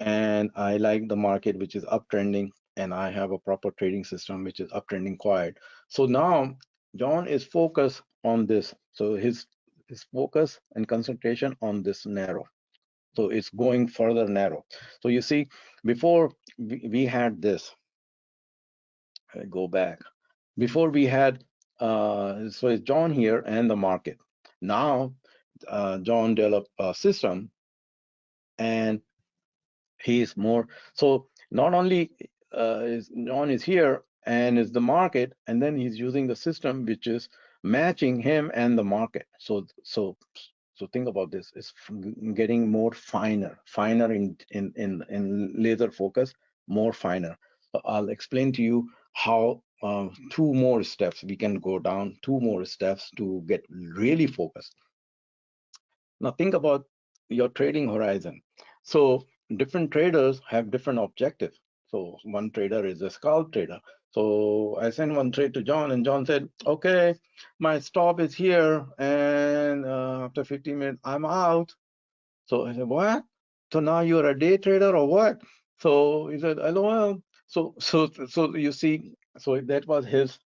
and I like the market which is uptrending, and I have a proper trading system which is uptrending quiet. So now John is focused on this. So his focus and concentration on this narrow. So it's going further narrow. So you see, before we had this, I go back. Before we had, so it's John here and the market. Now, John developed a system and he's more, so not only is John is here and is the market, and then he's using the system which is matching him and the market. So think about this, it's getting more finer in laser focus, more finer. So I'll explain to you how two more steps we can go down, two more steps to get really focused. Now think about your trading horizon. So different traders have different objectives. So one trader is a scalp trader. So I sent one trade to John, and John said, okay, my stop is here, and after 15 minutes, I'm out. So I said, what? So now you're a day trader or what? So he said, LOL. So you see, So that was his.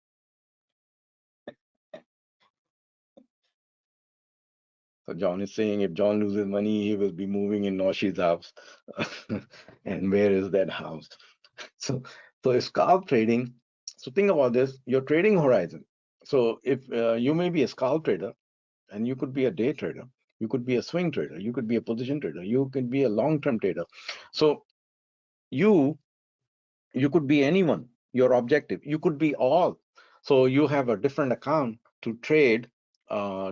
So John is saying if John loses money, he will be moving in Noshi's house. And where is that house? So, so scalp trading. So think about this: your trading horizon. So if you may be a scalp trader, and you could be a day trader, you could be a swing trader, you could be a position trader, you could be a long-term trader. So you you could be anyone, your objective, you could be all. So you have a different account to trade,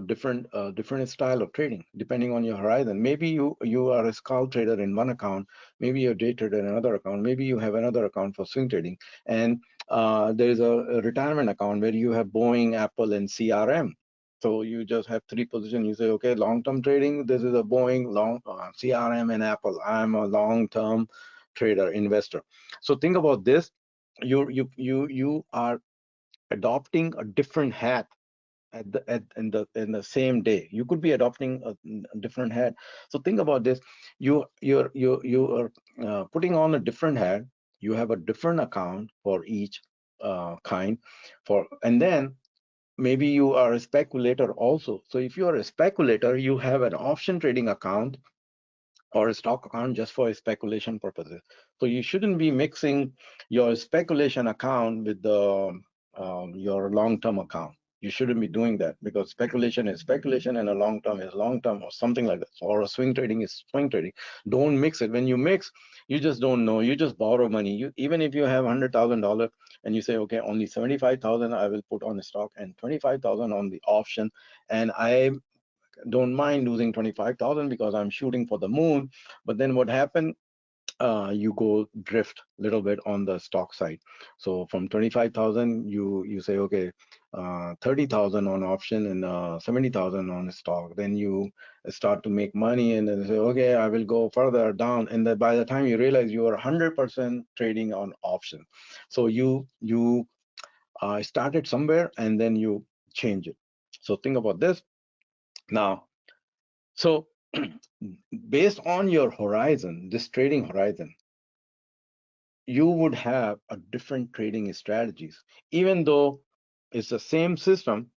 different style of trading depending on your horizon. Maybe you are a scalp trader in one account, maybe you're a day trader in another account, maybe you have another account for swing trading, and there is a retirement account where you have Boeing, Apple, and CRM. So you just have three positions. You say, okay, long-term trading, this is a Boeing, CRM, and Apple. I'm a long-term trader, investor. So think about this: you are adopting a different hat in the same day. You could be adopting a different hat. So think about this: you are putting on a different hat. You have a different account for each kind, and then maybe you are a speculator also. So if you are a speculator, you have an option trading account or a stock account just for speculation purposes. So you shouldn't be mixing your speculation account with the your long-term account. You shouldn't be doing that, because speculation is speculation and a long-term is long-term, or something like that. Or a swing trading is swing trading. Don't mix it. When you mix, you just don't know. You just borrow money. You, even if you have $100,000 and you say, okay, only 75,000 I will put on the stock and 25,000 on the option, and I don't mind losing 25,000 because I'm shooting for the moon. But then what happened? You go drift a little bit on the stock side. So from 25,000, you say, okay, 30,000 on option and 70,000 on stock. Then you start to make money and then say, okay, I will go further down. And then by the time you realize you are 100% trading on option. So you started somewhere and then you change it. So think about this now. So based on your horizon, this trading horizon, you would have a different trading strategies, even though it's the same system,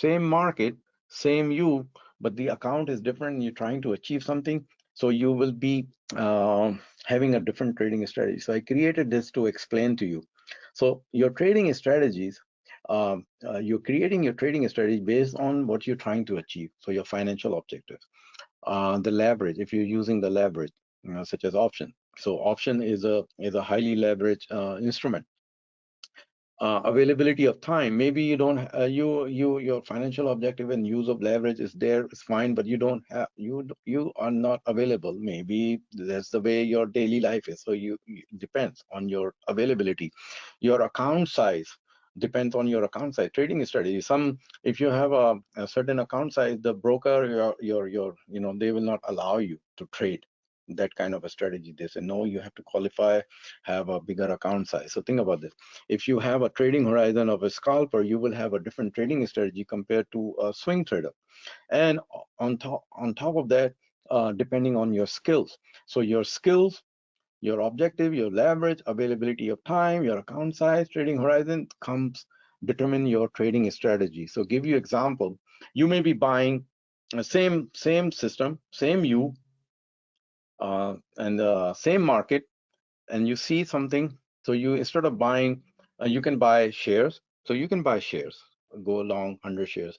same market, same you, but the account is different. You're trying to achieve something, so you will be having a different trading strategy. So I created this to explain to you. So your trading strategies, you're creating your trading strategy based on what you're trying to achieve. So your financial objectives, the leverage, if you're using the leverage, such as option. So option is a highly leveraged instrument. Availability of time. Maybe you don't your financial objective and use of leverage is there, it's fine, but you don't have you are not available. Maybe that's the way your daily life is. So depends on your availability. Your account size depends on your account size. Trading strategy. Some, if you have a certain account size, the broker, your they will not allow you to trade that kind of a strategy. They say no, you have to qualify, have a bigger account size. So think about this: if you have a trading horizon of a scalper, you will have a different trading strategy compared to a swing trader. And on top of that, depending on your skills. So your skills, your objective, your leverage, availability of time, your account size, trading horizon comes determine your trading strategy. So give you example, you may be buying a same system, same you, and same market, and you see something. So you, instead of buying, you can buy shares. So you can buy shares, go long 100 shares.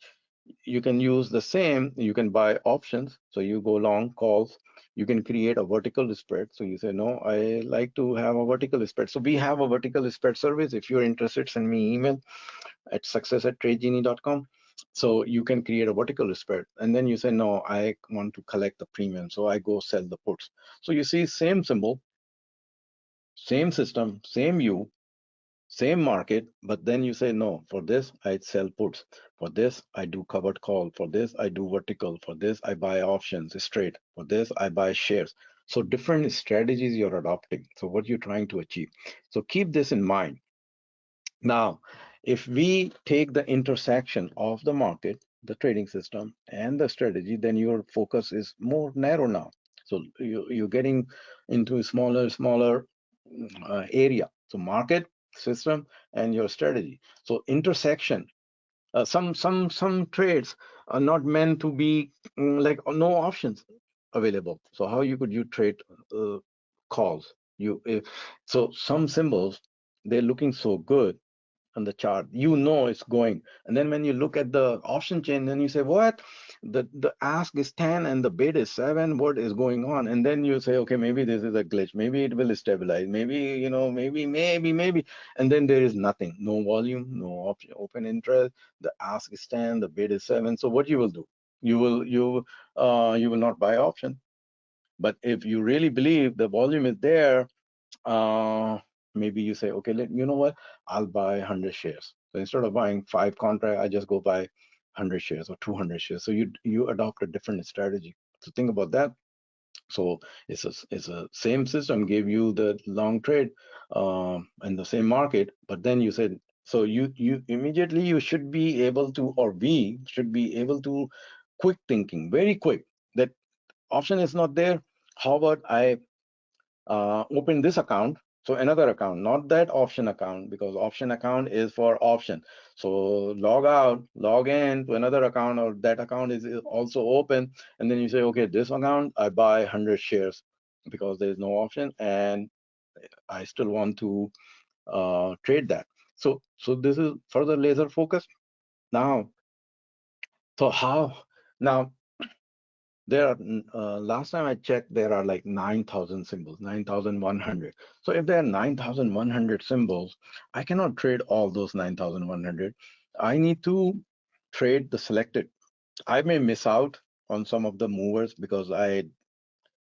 You can use the same, you can buy options. So you go long calls. You can create a vertical spread. So you say, no, I like to have a vertical spread. So we have a vertical spread service. If you're interested, send me email at success@tradegenie.com. So you can create a vertical spread. And then you say, no, I want to collect the premium. So I go sell the puts. So you see, same symbol, same system, same you, same market, but then you say, no, for this, I sell puts. For this, I do covered call. For this, I do vertical. For this, I buy options straight. For this, I buy shares. So different strategies you're adopting. So what you're trying to achieve. So keep this in mind. Now, if we take the intersection of the market, the trading system, and the strategy, then your focus is more narrow now. So you're getting into a smaller area. So market, system and your strategy. So intersection. Some trades are not meant to be like no options available. So how you trade uh, calls? So some symbols, they're looking so good on the chart, it's going, and then when you look at the option chain, then you say, what, the ask is 10 and the bid is 7, what is going on? And then you say, okay, maybe this is a glitch, maybe it will stabilize, maybe, maybe, and then there is nothing, no volume, no option, open interest, the ask is 10, the bid is 7. So what you will do, you will not buy option. But if you really believe the volume is there, uh, maybe you say, okay, you know what, I'll buy 100 shares. So instead of buying 5 contract, I just go buy 100 shares or 200 shares. So you adopt a different strategy. So think about that. So it's a same system gave you the long trade in the same market, but then you said, so you immediately you should be able to, or we should be able to quick thinking, very quick, that option is not there. How about I open this account, so another account, not that option account, because option account is for option. So log out, log in to another account, or that account is also open, and then you say, okay, this account I buy 100 shares because there is no option and I still want to trade that. So this is further laser focus. Now, so how now there are, last time I checked, there are like 9,000 symbols, 9,100. So if there are 9,100 symbols, I cannot trade all those 9,100. I need to trade the selected. I may miss out on some of the movers because I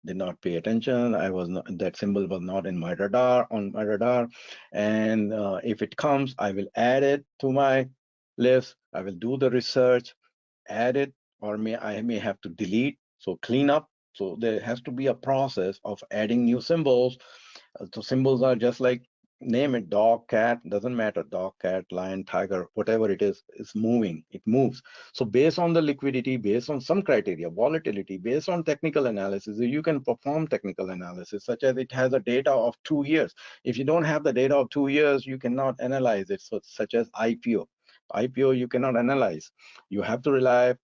did not pay attention. I was not, that symbol was not in my radar, on my radar. And if it comes, I will add it to my list. I will do the research, add it, or I may have to delete, so clean up. So there has to be a process of adding new symbols. So symbols are just like, name it, dog, cat, doesn't matter, dog, cat, lion, tiger, whatever it is, it's moving, it moves. So based on the liquidity, based on some criteria, volatility, based on technical analysis, you can perform technical analysis, such as it has a data of 2 years. If you don't have the data of 2 years, you cannot analyze it. So such as IPO, you cannot analyze. You have to rely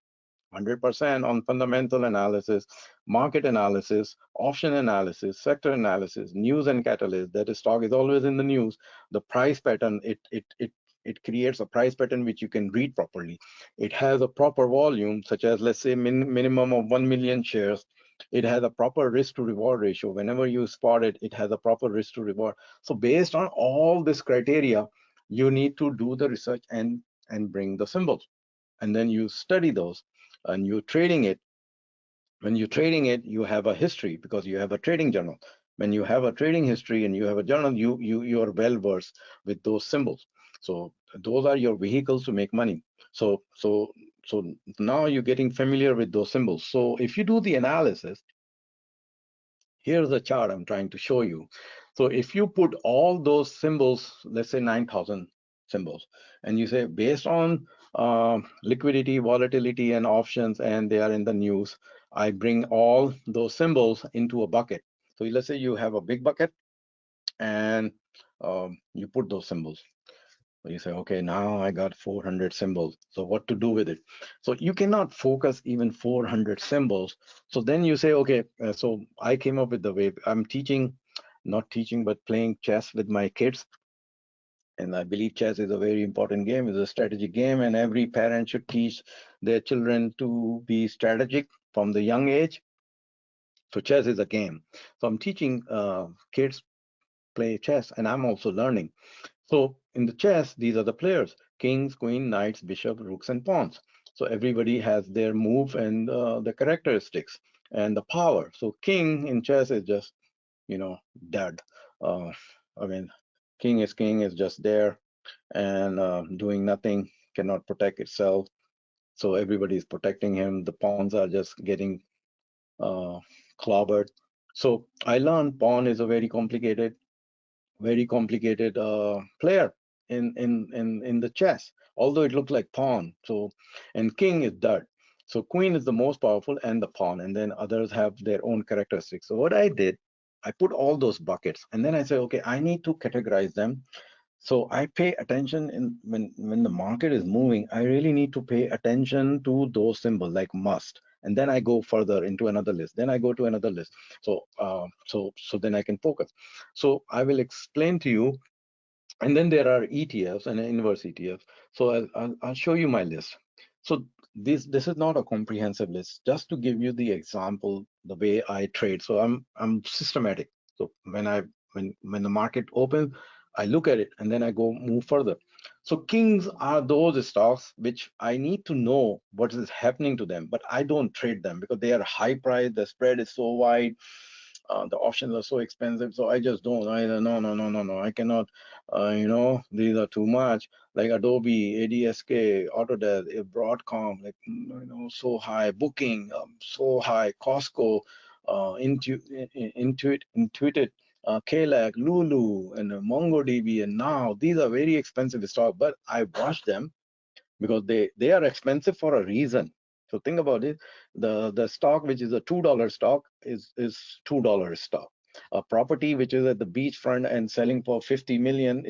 100% on fundamental analysis, market analysis, option analysis, sector analysis, news and catalyst. That is, stock is always in the news. The price pattern, it creates a price pattern which you can read properly. It has a proper volume, such as, let's say, minimum of 1 million shares. It has a proper risk to reward ratio. Whenever you spot it, it has a proper risk to reward. So based on all this criteria, you need to do the research and bring the symbols, and then you study those, and you're trading it. When you're trading it, you have a history because you have a trading journal. When you have a trading history and you have a journal, you are well versed with those symbols. So those are your vehicles to make money. So now you're getting familiar with those symbols. So if you do the analysis, here's a chart I'm trying to show you. So if you put all those symbols, let's say 9,000 symbols, and you say, based on liquidity, volatility, and options, and they are in the news, I bring all those symbols into a bucket. So let's say you have a big bucket, and you put those symbols. So you say, okay, now I got 400 symbols. So what to do with it? So you cannot focus even 400 symbols. So then you say, okay, so I came up with the way I'm teaching, not teaching, but playing chess with my kids. And I believe chess is a very important game, it's a strategic game, and every parent should teach their children to be strategic from the young age. So chess is a game. So I'm teaching kids play chess, and I'm also learning. So in the chess, these are the players: kings, queen, knights, bishop, rooks, and pawns. So everybody has their move and the characteristics and the power. So king in chess is just, dead. Uh, I mean, king is just there and doing nothing, cannot protect itself. So everybody is protecting him. The pawns are just getting uh, clobbered. So I learned pawn is a very complicated player in the chess, although it looks like pawn. So, and king is dirt. So queen is the most powerful, and the pawn, and then others have their own characteristics. So what I did, I put all those buckets, and then I said, okay, I need to categorize them So I pay attention when the market is moving. I really need to pay attention to those symbols like must, and then I go further into another list. Then I go to another list. So then I can focus. So I will explain to you, and then there are ETFs and inverse ETFs. So I'll show you my list. So this is not a comprehensive list, just to give you the example, the way I trade. So I'm systematic. So when the market opens, I look at it and then I go move further. So kings are those stocks which I need to know what is happening to them, but I don't trade them because they are high price, the spread is so wide, the options are so expensive. So I just don't. No. I cannot. These are too much. Like Adobe, ADSK, Autodesk, Broadcom, like so high. Booking, so high. Costco, Intuit, KLAC, Lulu, and MongoDB, and now these are very expensive stocks. But I watch them because they are expensive for a reason. So think about it. The stock which is a $2 stock is $2 stock. A property which is at the beachfront and selling for 50 million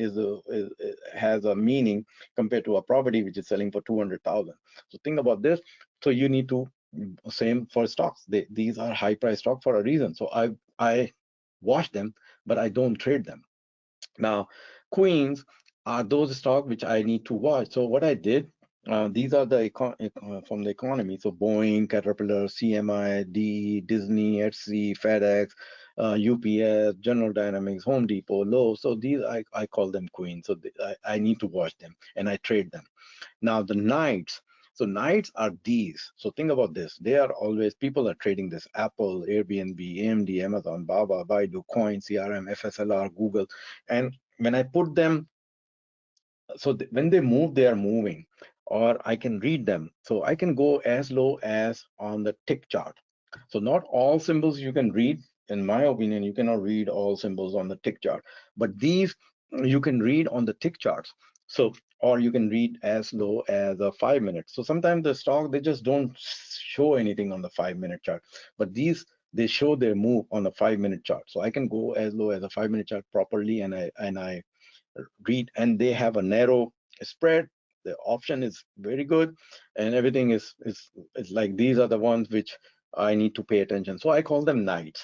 has a meaning compared to a property which is selling for 200,000. So think about this. So you need to same for stocks. These are high price stock for a reason. So I watch them, but I don't trade them. Now, queens are those stocks which I need to watch. So what I did, these are the from the economy. So Boeing, Caterpillar, CMI, D, Disney, Etsy, FedEx, UPS, General Dynamics, Home Depot, Lowe's. So these I call them queens. So I need to watch them and I trade them. Now the knights. So knights are these. So think about this. They are always, people are trading this: Apple, Airbnb, AMD, Amazon, Baba, Baidu, Coin, CRM, FSLR, Google. And when I put them, so when they move, they are moving, or I can read them. So I can go as low as on the tick chart. So not all symbols you can read. In my opinion, you cannot read all symbols on the tick chart, but these you can read on the tick charts. So, or you can read as low as a 5 minutes. So sometimes the stock, they just don't show anything on the 5 minute chart, but these, they show their move on the 5 minute chart. So I can go as low as a 5 minute chart properly, and I read, and they have a narrow spread. The option is very good, and everything is like, these are the ones which I need to pay attention. So I call them knights.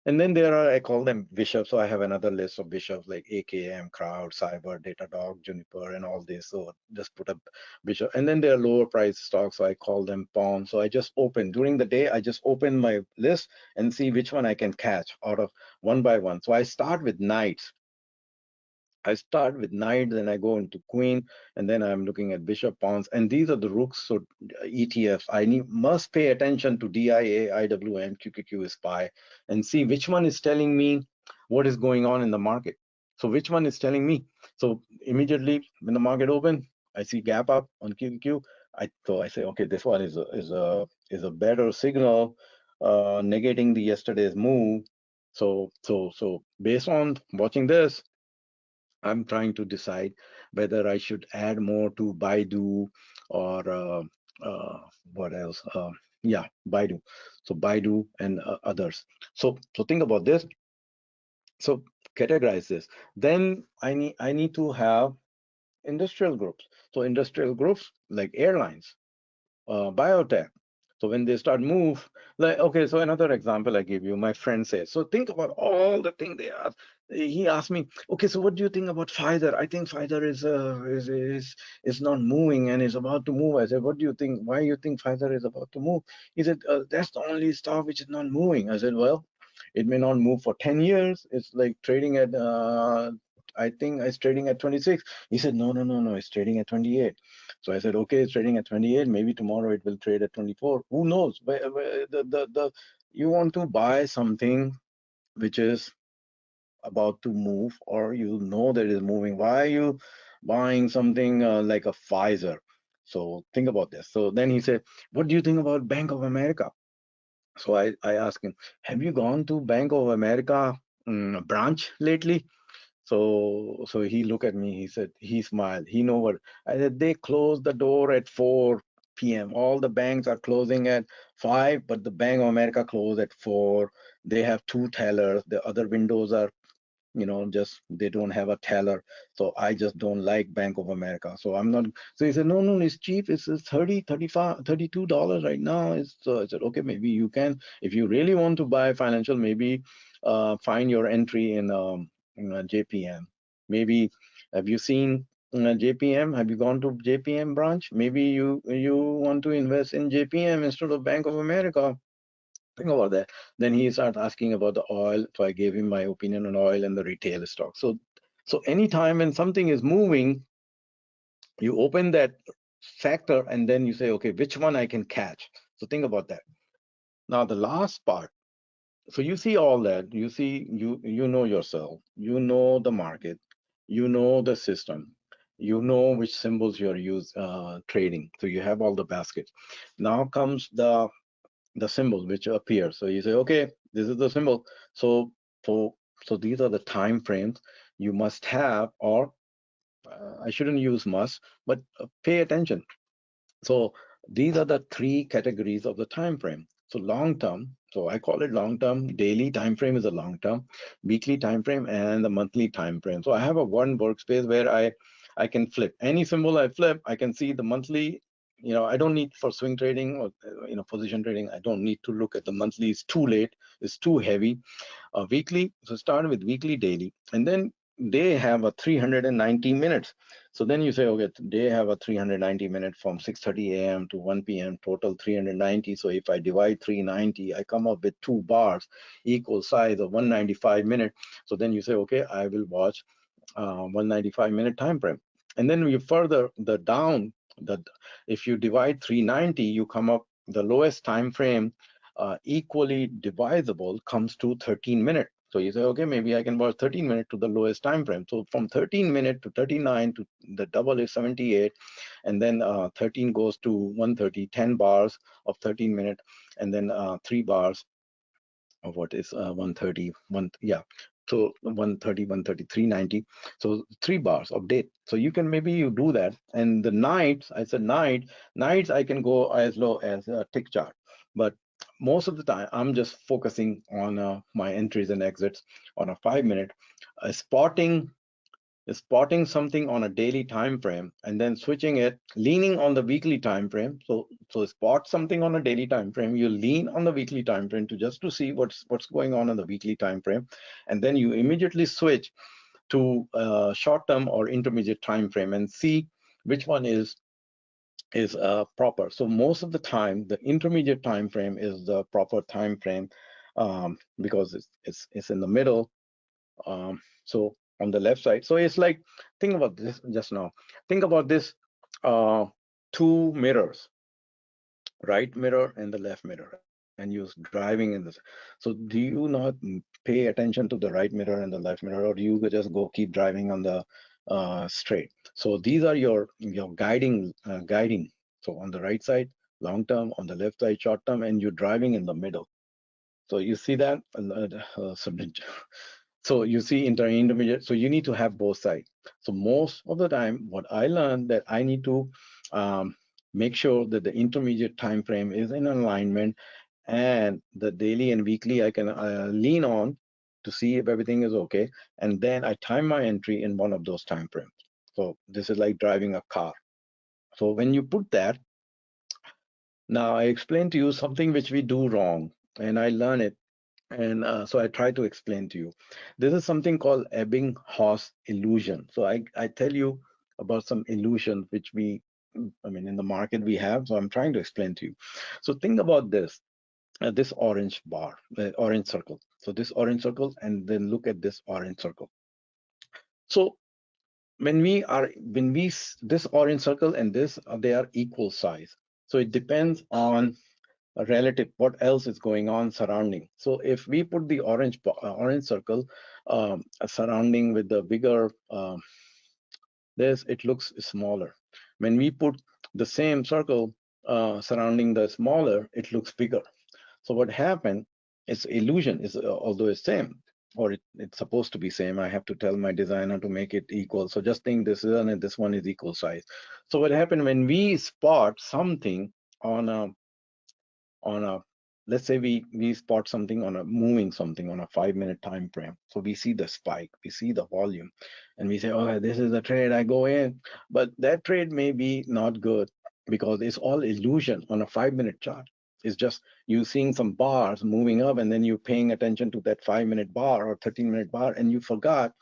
And then there are, I call them bishops. So I have another list of bishops like AKM, Crowd, Cyber, Datadog, Juniper, and all this. So just put a bishop. And then there are lower price stocks. So I call them pawns. So I just open during the day. I just open my list and see which one I can catch out of one by one. So I start with knights. I start with knight, then I go into queen, and then I'm looking at bishop, pawns, and these are the rooks. So ETFs, must pay attention to DIA, IWM, QQQ, SPY, and see which one is telling me what is going on in the market. So which one is telling me? So immediately when the market open, I see gap up on QQQ. I say, okay, this one is a better signal, negating the yesterday's move. So based on watching this, I'm trying to decide whether I should add more to Baidu, or what else? Yeah, Baidu. So Baidu and others. So think about this. So categorize this. Then I need to have industrial groups. So industrial groups like airlines, biotech. So when they start move, like, okay, so another example I give you, my friend says, so think about all the things they ask. He asked me, okay, so what do you think about Pfizer? I think Pfizer is not moving and is about to move. I said, what do you think? Why you think Pfizer is about to move? He said, that's the only stock which is not moving. I said, well, it may not move for 10 years. It's like trading at I think it's trading at 26. He said, no, it's trading at 28. So I said, okay, it's trading at 28. Maybe tomorrow it will trade at 24. Who knows? You want to buy something which is about to move, or you know that it is moving. Why are you buying something like a Pfizer? So think about this. So then he said, what do you think about Bank of America? So I asked him, have you gone to Bank of America branch lately? So he looked at me, he said, he smiled, he know what. I said, they close the door at 4 p.m. All the banks are closing at 5, but the Bank of America close at 4. They have two tellers, the other windows are just they don't have a teller. So I just don't like Bank of America. So I'm not. So he said, no, it's cheap. It's 30, 35, $32 right now. So I said, okay, maybe you can, if you really want to buy financial, maybe find your entry in JPM. Maybe, have you seen JPM? Have you gone to JPM branch? Maybe you want to invest in JPM instead of Bank of America. Think about that. Then he started asking about the oil. So I gave him my opinion on oil and the retail stock. So anytime when something is moving, you open that sector and then you say, okay, which one I can catch? So think about that. Now the last part. So you see all that. You see, you know yourself. You know the market. You know the system. You know which symbols you're trading. So you have all the baskets. Now comes the symbol which appears. So you say, okay, this is the symbol. So so so these are the time frames you must have, or I shouldn't use must, but pay attention. So these are the three categories of the time frame. So long term, so I call it long term. Daily time frame is a long term, weekly time frame, and the monthly time frame. So I have a one workspace where I can flip any symbol. I flip, I can see the monthly. I don't need for swing trading or position trading. I don't need to look at the monthly. It's too late. It's too heavy. Weekly, so start with weekly, daily, and then they have a 390 minutes. So then you say, okay, they have a 390 minute from 6:30 a.m. to 1 p.m. total 390. So if I divide 390, I come up with 2 bars equal size of 195 minute. So then you say, okay, I will watch 195-minute time frame. And then you further the down, the if you divide 390, you come up the lowest time frame equally divisible comes to 13 minutes. So you say, okay, maybe I can watch 13 minutes to the lowest time frame. So from 13 minutes to 39 to the double is 78, and then 13 goes to 130, 10 bars of 13 minutes, and then 3 bars of what is 130, yeah. So 130, 130, 390. So 3 bars of date. So you can maybe you do that. And the nights, I said nights I can go as low as a tick chart. But most of the time, I'm just focusing on my entries and exits on a 5 minute. Spotting something on a daily time frame and then switching it, leaning on the weekly time frame. So spot something on a daily time frame, you lean on the weekly time frame to see what's going on in the weekly time frame, and then you immediately switch to short term or intermediate time frame and see which one is proper. So most of the time, the intermediate time frame is the proper time frame, because it's in the middle. So on the left side, so it's like, think about this just now. Think about this, two mirrors, right mirror and the left mirror, and you're driving in this. So do you not pay attention to the right mirror and the left mirror, or do you just go keep driving on the straight? So these are your guiding. So on the right side, long term; on the left side, short term, and you're driving in the middle. So you see that. So you see intermediate. So you need to have both sides. So most of the time, what I learned that I need to make sure that the intermediate time frame is in alignment, and the daily and weekly I can lean on to see if everything is okay, and then I time my entry in one of those time frames. So this is like driving a car. So when you put that, now I explain to you something which we do wrong, and I learn it. And so I try to explain to you. This is something called Ebbinghaus illusion. So I tell you about some illusion which I mean, in the market we have. So I'm trying to explain to you. So think about this orange bar, the orange circle. So this orange circle, and then look at this orange circle. So this orange circle and this, they are equal size. So it depends on a relative what else is going on surrounding. So if we put the orange circle surrounding with the bigger this, it looks smaller. When we put the same circle surrounding the smaller, it looks bigger. So what happened is illusion is, although it's same, or it's supposed to be same, I have to tell my designer to make it equal. So just think this one and this one is equal size. So what happened when we spot something on a let's say we spot something on a moving something on a 5 minute time frame. So we see the spike, we see the volume, and we say, oh, this is a trade, I go in. But that trade may be not good because it's all illusion on a 5 minute chart. It's just you seeing some bars moving up, and then you paying attention to that 5 minute bar or 13 minute bar, and you forgot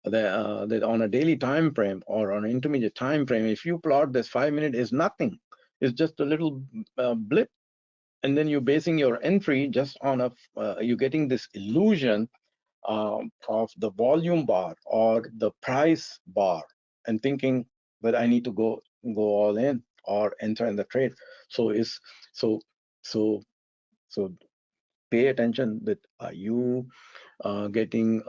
that on a daily time frame or on an intermediate time frame, if you plot this 5 minute is nothing. It's just a little blip, and then you're basing your entry just on you're getting this illusion of the volume bar or the price bar, and thinking that I need to go all in or enter in the trade. So it's so so so pay attention that you getting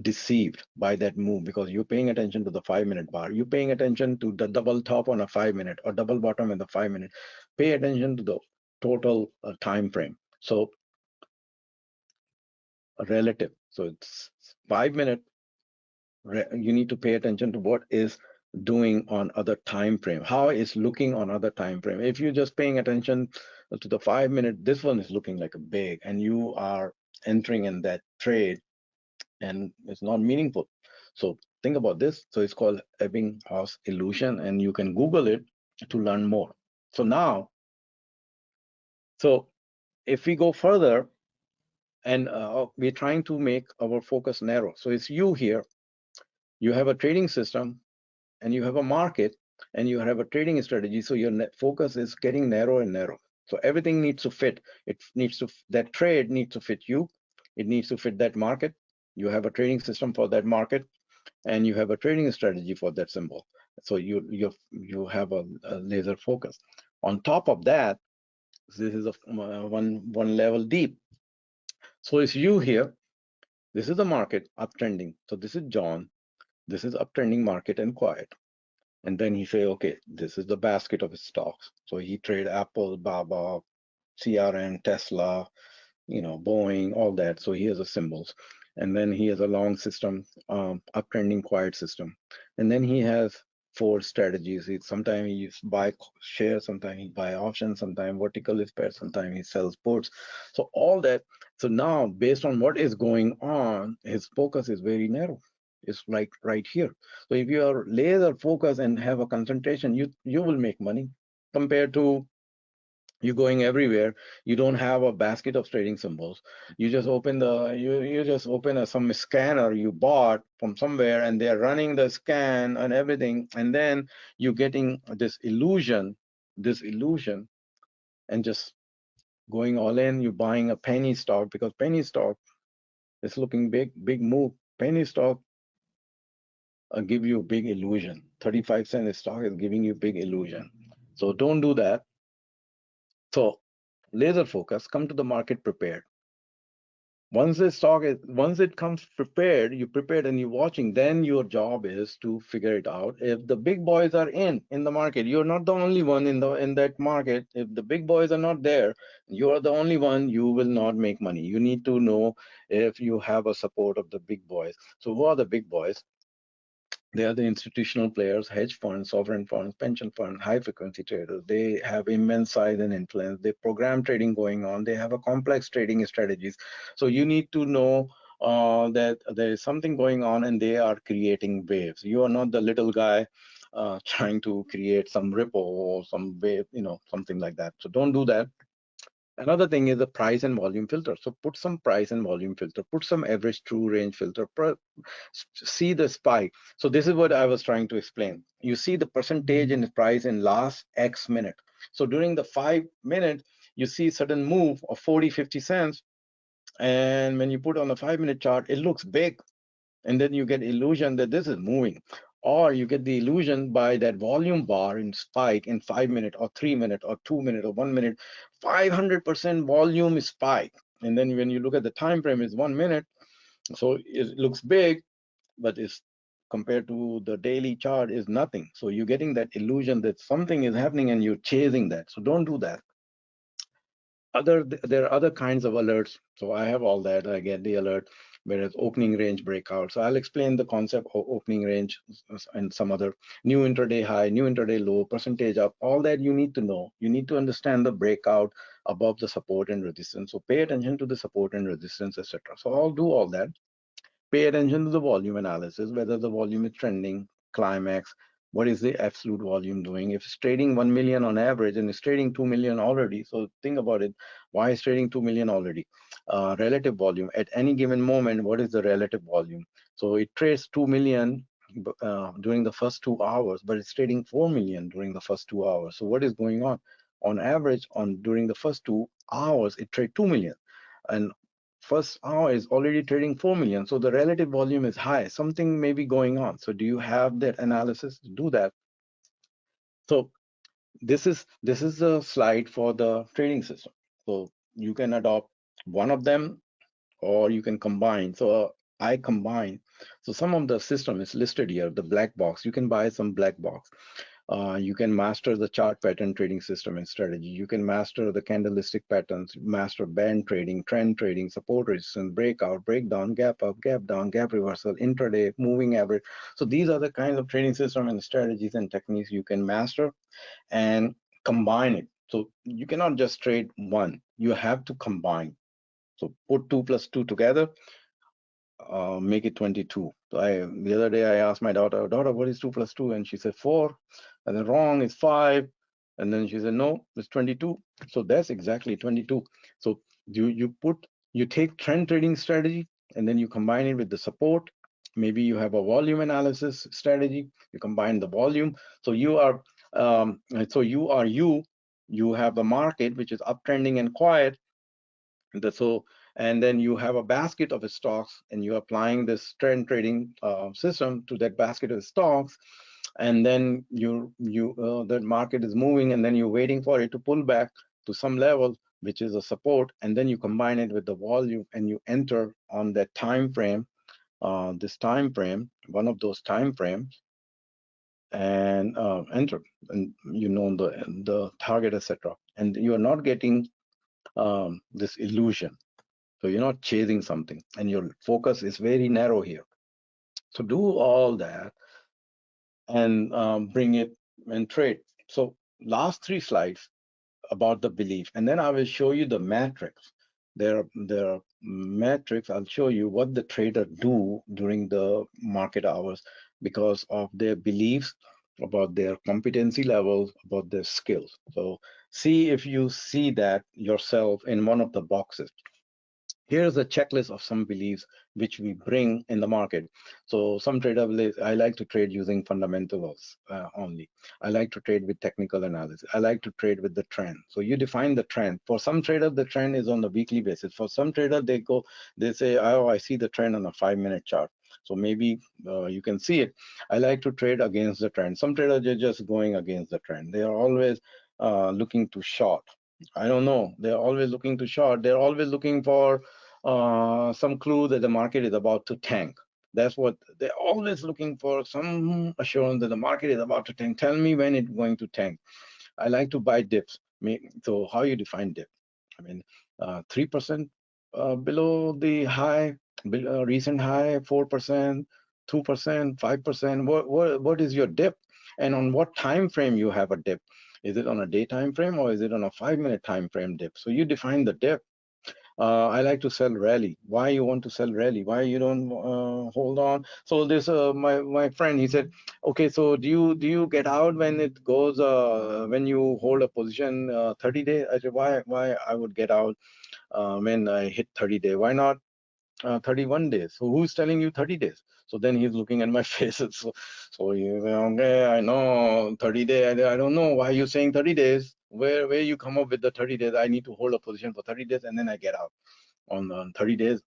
deceived by that move, because you're paying attention to the 5 minute bar, you're paying attention to the double top on a 5 minute or double bottom in the 5 minute. Pay attention to the total time frame. So relative, so it's 5 minute, you need to pay attention to what is doing on other time frame, how it's looking on other time frame. If you're just paying attention to the 5 minute, this one is looking like a big, and you are entering in that trade, and it's not meaningful. So think about this. So it's called Ebbinghaus illusion, and you can Google it to learn more. So now, so if we go further, and we're trying to make our focus narrow. So it's you here, you have a trading system, and you have a market, and you have a trading strategy. So your focus is getting narrow and narrow. So everything needs to fit. It needs to, that trade needs to fit you. It needs to fit that market. You have a trading system for that market, and you have a trading strategy for that symbol. So you have a laser focus. On top of that, this is a one level deep. So it's you here. This is the market uptrending. So this is John. This is uptrending market and quiet. And then he say, okay, this is the basket of his stocks. So he trade Apple, Baba, CRN, Tesla, Boeing, all that. So he has the symbols. And then he has a long system, uptrending quiet system. And then he has 4 strategies. Sometimes he buy shares, sometimes he buy options, sometimes vertical is pairs, sometimes he sells puts. So all that. So now, based on what is going on, his focus is very narrow. It's like right here. So if you are laser focused and have a concentration, you will make money compared to you going everywhere. You don't have a basket of trading symbols. You just open some scanner you bought from somewhere, and they're running the scan and everything, and then you're getting this illusion, and just going all in. You're buying a penny stock because penny stock is looking big move. Penny stock give you a big illusion. 35-cent stock is giving you big illusion. So don't do that. So laser focus, come to the market prepared. Once it comes prepared, you prepared and you're watching, then your job is to figure it out. If the big boys are in the market, you're not the only one in that market. If the big boys are not there, you're the only one, you will not make money. You need to know if you have a support of the big boys. So who are the big boys? They are the institutional players, hedge funds, sovereign funds, pension funds, high frequency traders. They have immense size and influence. They program trading going on. They have a complex trading strategies. So you need to know that there is something going on, and they are creating waves. You are not the little guy trying to create some ripple or some wave, something like that. So don't do that. Another thing is the price and volume filter. So put some price and volume filter, put some average true range filter, see the spike. So this is what I was trying to explain. You see the percentage in price in last X minute. So during the 5 minute, you see certain move of 40, 50 cents. And when you put on the 5 minute chart, it looks big. And then you get illusion that this is moving. Or you get the illusion by that volume bar in spike in 5 minute or 3 minute or 2 minute or 1 minute, 500% volume spike. And then when you look at the time frame, it's 1 minute. So it looks big, but it's compared to the daily chart is nothing. So you're getting that illusion that something is happening and you're chasing that. So don't do that. There are other kinds of alerts. So I have all that. I get the alert. whereas opening range breakout. So I'll explain the concept of opening range and some other new intraday high, new intraday low, percentage up, all that you need to know. You need to understand the breakout above the support and resistance. So pay attention to the support and resistance, etc. So I'll do all that. Pay attention to the volume analysis, whether the volume is trending, climax, what is the absolute volume doing? If it's trading 1 million on average and it's trading 2 million already, so think about it. Why is trading 2 million already? Relative volume. At any given moment, what is the relative volume? So it trades 2 million during the first 2 hours, but it's trading 4 million during the first 2 hours. So what is going on? On average, during the first 2 hours, it trade 2 million. And first hour is already trading 4 million. So the relative volume is high. Something may be going on. So do you have that analysis to do that? So this is a slide for the trading system. So you can adopt one of them or you can combine. So I combine. So some of the system is listed here, the black box. You can buy some black box. You can master the chart pattern trading system and strategy. You can master the candlestick patterns, master band trading, trend trading, support resistance, breakout, breakdown, gap up, gap down, gap reversal, intraday, moving average. So these are the kinds of trading system and strategies and techniques you can master and combine it. So you cannot just trade one, you have to combine. So put 2 plus 2 together, make it 22. So the other day I asked my daughter, what is 2 plus 2? And she said 4. And then wrong is 5. And then she said, no, it's 22. So that's exactly 22. So you take trend trading strategy and then you combine it with the support. Maybe you have a volume analysis strategy. You combine the volume. So you are you have the market which is uptrending and quiet. And then you have a basket of stocks and you're applying this trend trading system to that basket of stocks, and then that market is moving and then you're waiting for it to pull back to some level which is a support, and then you combine it with the volume and you enter on that time frame, one of those time frames, and enter, and the target, etc. And you are not getting this illusion. So you're not chasing something and your focus is very narrow here. So do all that and bring it and trade. So last 3 slides about the belief, and then I will show you the metrics. There are metrics. I'll show you what the trader do during the market hours because of their beliefs about their competency levels, about their skills. So see if you see that yourself in one of the boxes. Here's a checklist of some beliefs which we bring in the market. So some trader believes, I like to trade using fundamentals only. I like to trade with technical analysis. I like to trade with the trend. So you define the trend. For some traders, the trend is on the weekly basis. For some traders, they say, oh, I see the trend on a 5-minute chart. So maybe you can see it. I like to trade against the trend. Some traders are just going against the trend. They are always looking to short. I don't know. They're always looking to short. They're always looking for some clue that the market is about to tank. That's what they're always looking for, some assurance that the market is about to tank. Tell me when it's going to tank. I like to buy dips. So how you define dip? I mean, 3% below the high, recent high, 4%, 2%, 5%. What is your dip? And on what time frame you have a dip? Is it on a day time frame or is it on a 5-minute time frame dip? So you define the dip. I like to sell rally. Why you want to sell rally? Why you don't hold on? So this my friend, he said, okay, so do you get out when it goes when you hold a position 30 days? I said, why I would get out when I hit 30 days? Why not 31 days? So who's telling you 30 days? So then he's looking at my face. So you say, okay, I know 30 days. I don't know why you're saying 30 days. Where you come up with the 30 days? I need to hold a position for 30 days and then I get out on 30 days,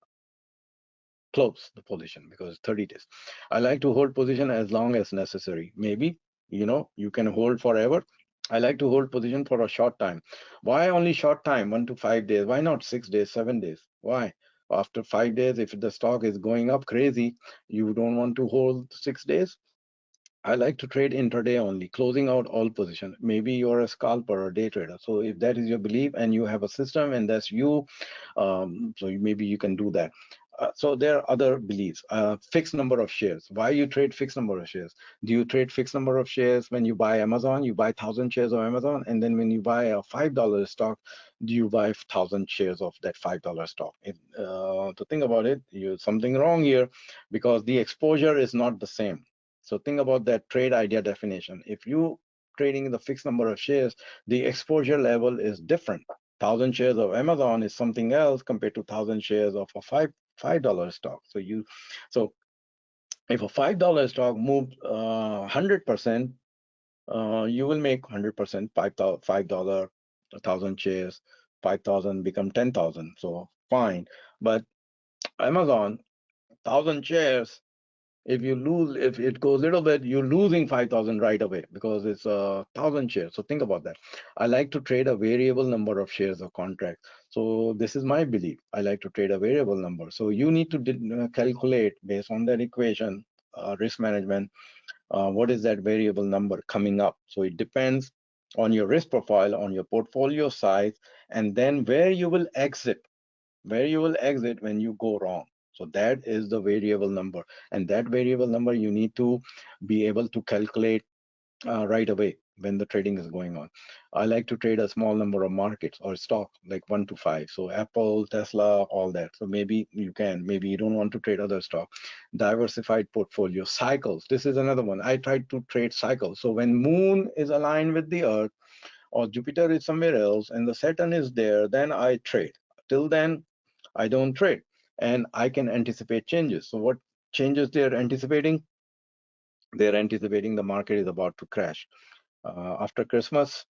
close the position because 30 days. I like to hold position as long as necessary. Maybe, you can hold forever. I like to hold position for a short time. Why only short time, 1 to 5 days? Why not 6 days, 7 days? Why? After 5 days, if the stock is going up crazy, you don't want to hold 6 days. I like to trade intraday only, closing out all position. Maybe you're a scalper or day trader. So if that is your belief and you have a system and that's you, so maybe you can do that. So there are other beliefs. Fixed number of shares. Why you trade fixed number of shares? Do you trade fixed number of shares when you buy Amazon? You buy 1,000 shares of Amazon, and then when you buy a $5 stock, do you buy 1,000 shares of that $5 stock? To think about it, you something wrong here, because the exposure is not the same. So think about that trade idea definition. If you trading the fixed number of shares, the exposure level is different. 1,000 shares of Amazon is something else compared to 1,000 shares of a $5 stock. So if a $5 stock moves 100%, you will make 100%, $5, 1,000 shares, 5,000 become 10,000. So fine. But Amazon, 1,000 shares, if it goes a little bit, you're losing 5,000 right away because it's 1,000 shares. So think about that. I like to trade a variable number of shares of contract. So this is my belief. I like to trade a variable number. So you need to calculate based on that equation, risk management, what is that variable number coming up. So it depends on your risk profile, on your portfolio size, and then where you will exit when you go wrong. So that is the variable number, and that variable number you need to be able to calculate right away when the trading is going on. I like to trade a small number of markets or stock, like 1 to 5. So Apple, Tesla, all that. So maybe you don't want to trade other stock. Diversified portfolio cycles. This is another one. I try to trade cycles. So when moon is aligned with the earth, or Jupiter is somewhere else and the Saturn is there, then I trade. Till then, I don't trade, and I can anticipate changes. So what changes they're anticipating? They're anticipating the market is about to crash. After Christmas,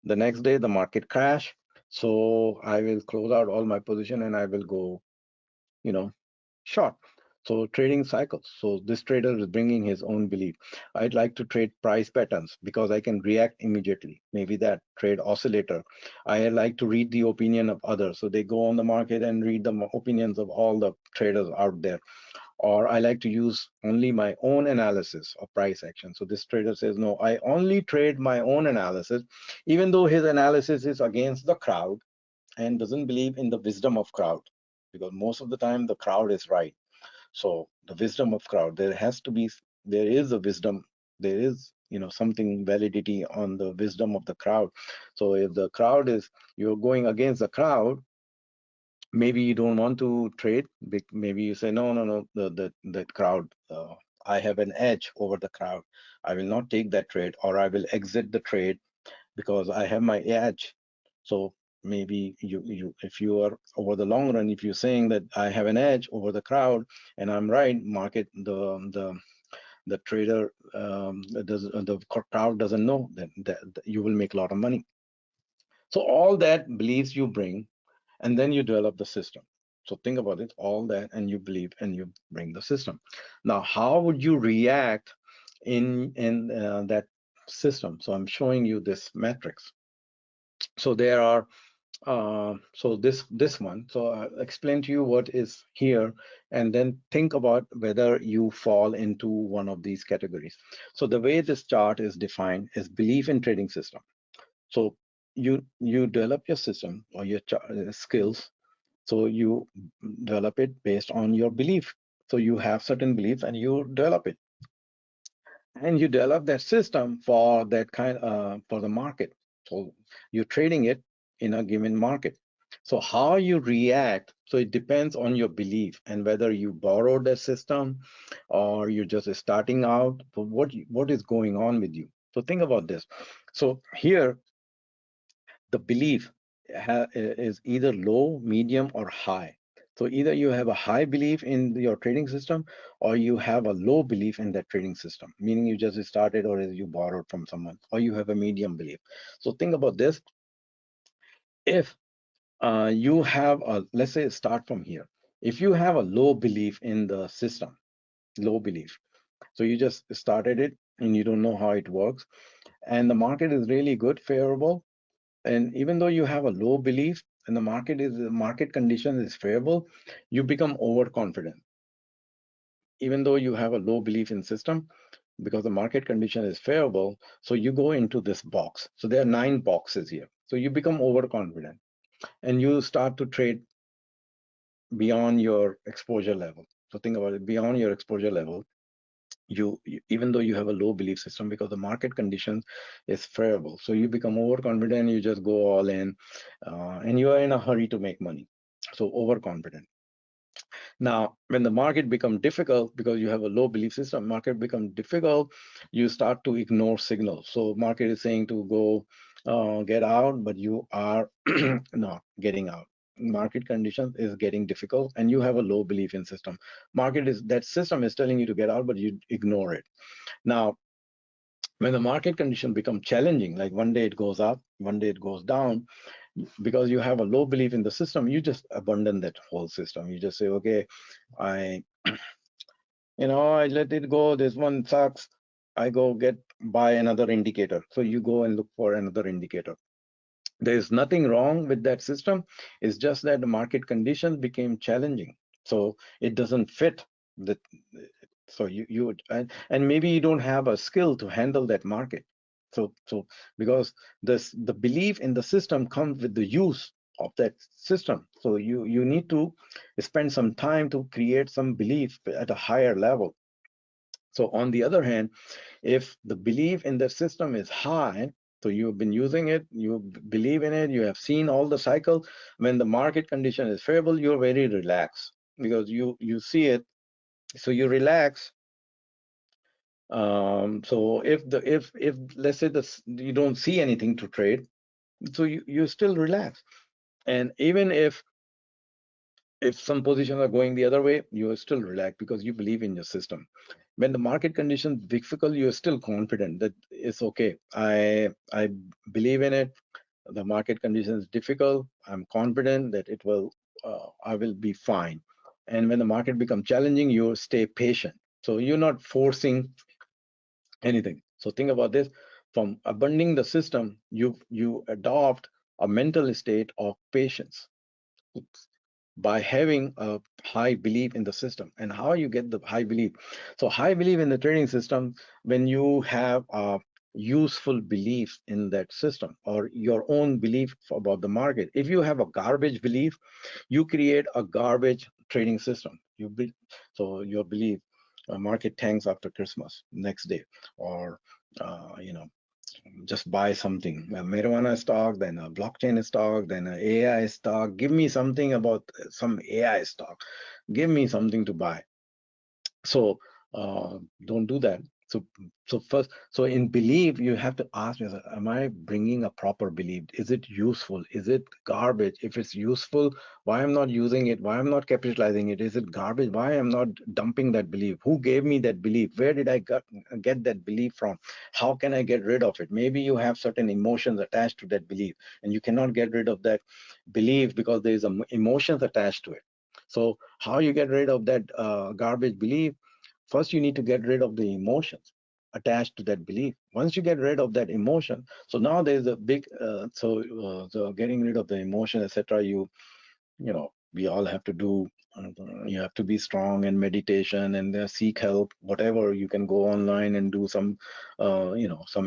the next day, the market crash. So I will close out all my position and I will go, you know, short. So trading cycles. So this trader is bringing his own belief. I'd like to trade price patterns because I can react immediately. Maybe that trade oscillator. I like to read the opinion of others. So they go on the market and read the opinions of all the traders out there. Or I like to use only my own analysis of price action. So this trader says, no, I only trade my own analysis, even though his analysis is against the crowd and doesn't believe in the wisdom of crowd, because most of the time the crowd is right. So the wisdom of crowd, there is a wisdom, there is something validity on the wisdom of the crowd. So if the crowd is, you're going against the crowd, maybe you don't want to trade. Maybe you say, no, the crowd, I have an edge over the crowd, I will not take that trade, or I will exit the trade because I have my edge. So maybe if you are over the long run, if you're saying that I have an edge over the crowd and I'm right, market, the trader, the crowd doesn't know that you will make a lot of money. So all that beliefs you bring, and then you develop the system. So think about it, all that, and you believe, and you bring the system. Now, how would you react in that system? So I'm showing you this matrix. So there are so this one. So I'll explain to you what is here, and then think about whether you fall into one of these categories. So the way this chart is defined is belief in trading system. So you develop your system or your skills. So you develop it based on your belief. So you have certain beliefs and you develop it, and you develop that system for that for the market. So you're trading it in a given market. So how you react, so it depends on your belief and whether you borrowed the system or you're just starting out. So what is going on with you? So think about this. So here, the belief is either low, medium, or high. So either you have a high belief in your trading system or you have a low belief in that trading system, meaning you just started or you borrowed from someone, or you have a medium belief. So think about this. If you have let's say start from here. If you have a low belief in the system, low belief, so you just started it and you don't know how it works, and the market is really good, favorable, and even though you have a low belief and the market condition is favorable, you become overconfident. Even though you have a low belief in system, because the market condition is favorable, so you go into this box. So there are 9 boxes here. So you become overconfident and you start to trade beyond your exposure level. So think about it, beyond your exposure level, even though you have a low belief system, because the market conditions is favorable, so you become overconfident, you just go all in, and you are in a hurry to make money. So overconfident. Now, when the market become difficult, because you have a low belief system, market become difficult, you start to ignore signals. So market is saying to go get out, but you are not getting out. Market conditions is getting difficult, and you have a low belief in system. Market is, that system is telling you to get out, but you ignore it. Now, when the market condition become challenging, like one day it goes up, one day it goes down, because you have a low belief in the system, you just abandon that whole system. You just say, okay, I I let it go. This one sucks. I go buy another indicator. So you go and look for another indicator. There's nothing wrong with that system. It's just that the market conditions became challenging. So it doesn't fit the, so you would, and maybe you don't have a skill to handle that market. So because the belief in the system comes with the use of that system. So you need to spend some time to create some belief at a higher level. So on the other hand, if the belief in the system is high, so you've been using it, you believe in it, you have seen all the cycle, when the market condition is favorable, you're very relaxed because you see it, so you relax. So if let's say this, you don't see anything to trade, so you still relax. And even if some positions are going the other way, you are still relaxed because you believe in your system. When the market conditions difficult, you are still confident that it's okay. I believe in it. The market conditions difficult. I'm confident that it will. I will be fine. And when the market becomes challenging, you stay patient. So you're not forcing anything. So think about this: from abandoning the system, you adopt a mental state of patience by having a high belief in the system. And how you get the high belief? So high belief in the trading system, when you have a useful belief in that system or your own belief about the market. If you have a garbage belief, you create a garbage trading system. So your belief, market tanks after Christmas next day, or just buy something, a marijuana stock, then a blockchain stock, then an AI stock. Give me something about some AI stock. Give me something to buy. So don't do that. So in belief, you have to ask yourself, am I bringing a proper belief? Is it useful? Is it garbage? If it's useful, why I'm not using it? Why I'm not capitalizing it? Is it garbage? Why I'm not dumping that belief? Who gave me that belief? Where did I get that belief from? How can I get rid of it? Maybe you have certain emotions attached to that belief, and you cannot get rid of that belief because there is emotions attached to it. So how you get rid of that garbage belief? First, you need to get rid of the emotions attached to that belief. Once you get rid of that emotion, so now there's a big, so getting rid of the emotion, etc. We all have to do. You have to be strong in meditation and seek help. Whatever, you can go online and do some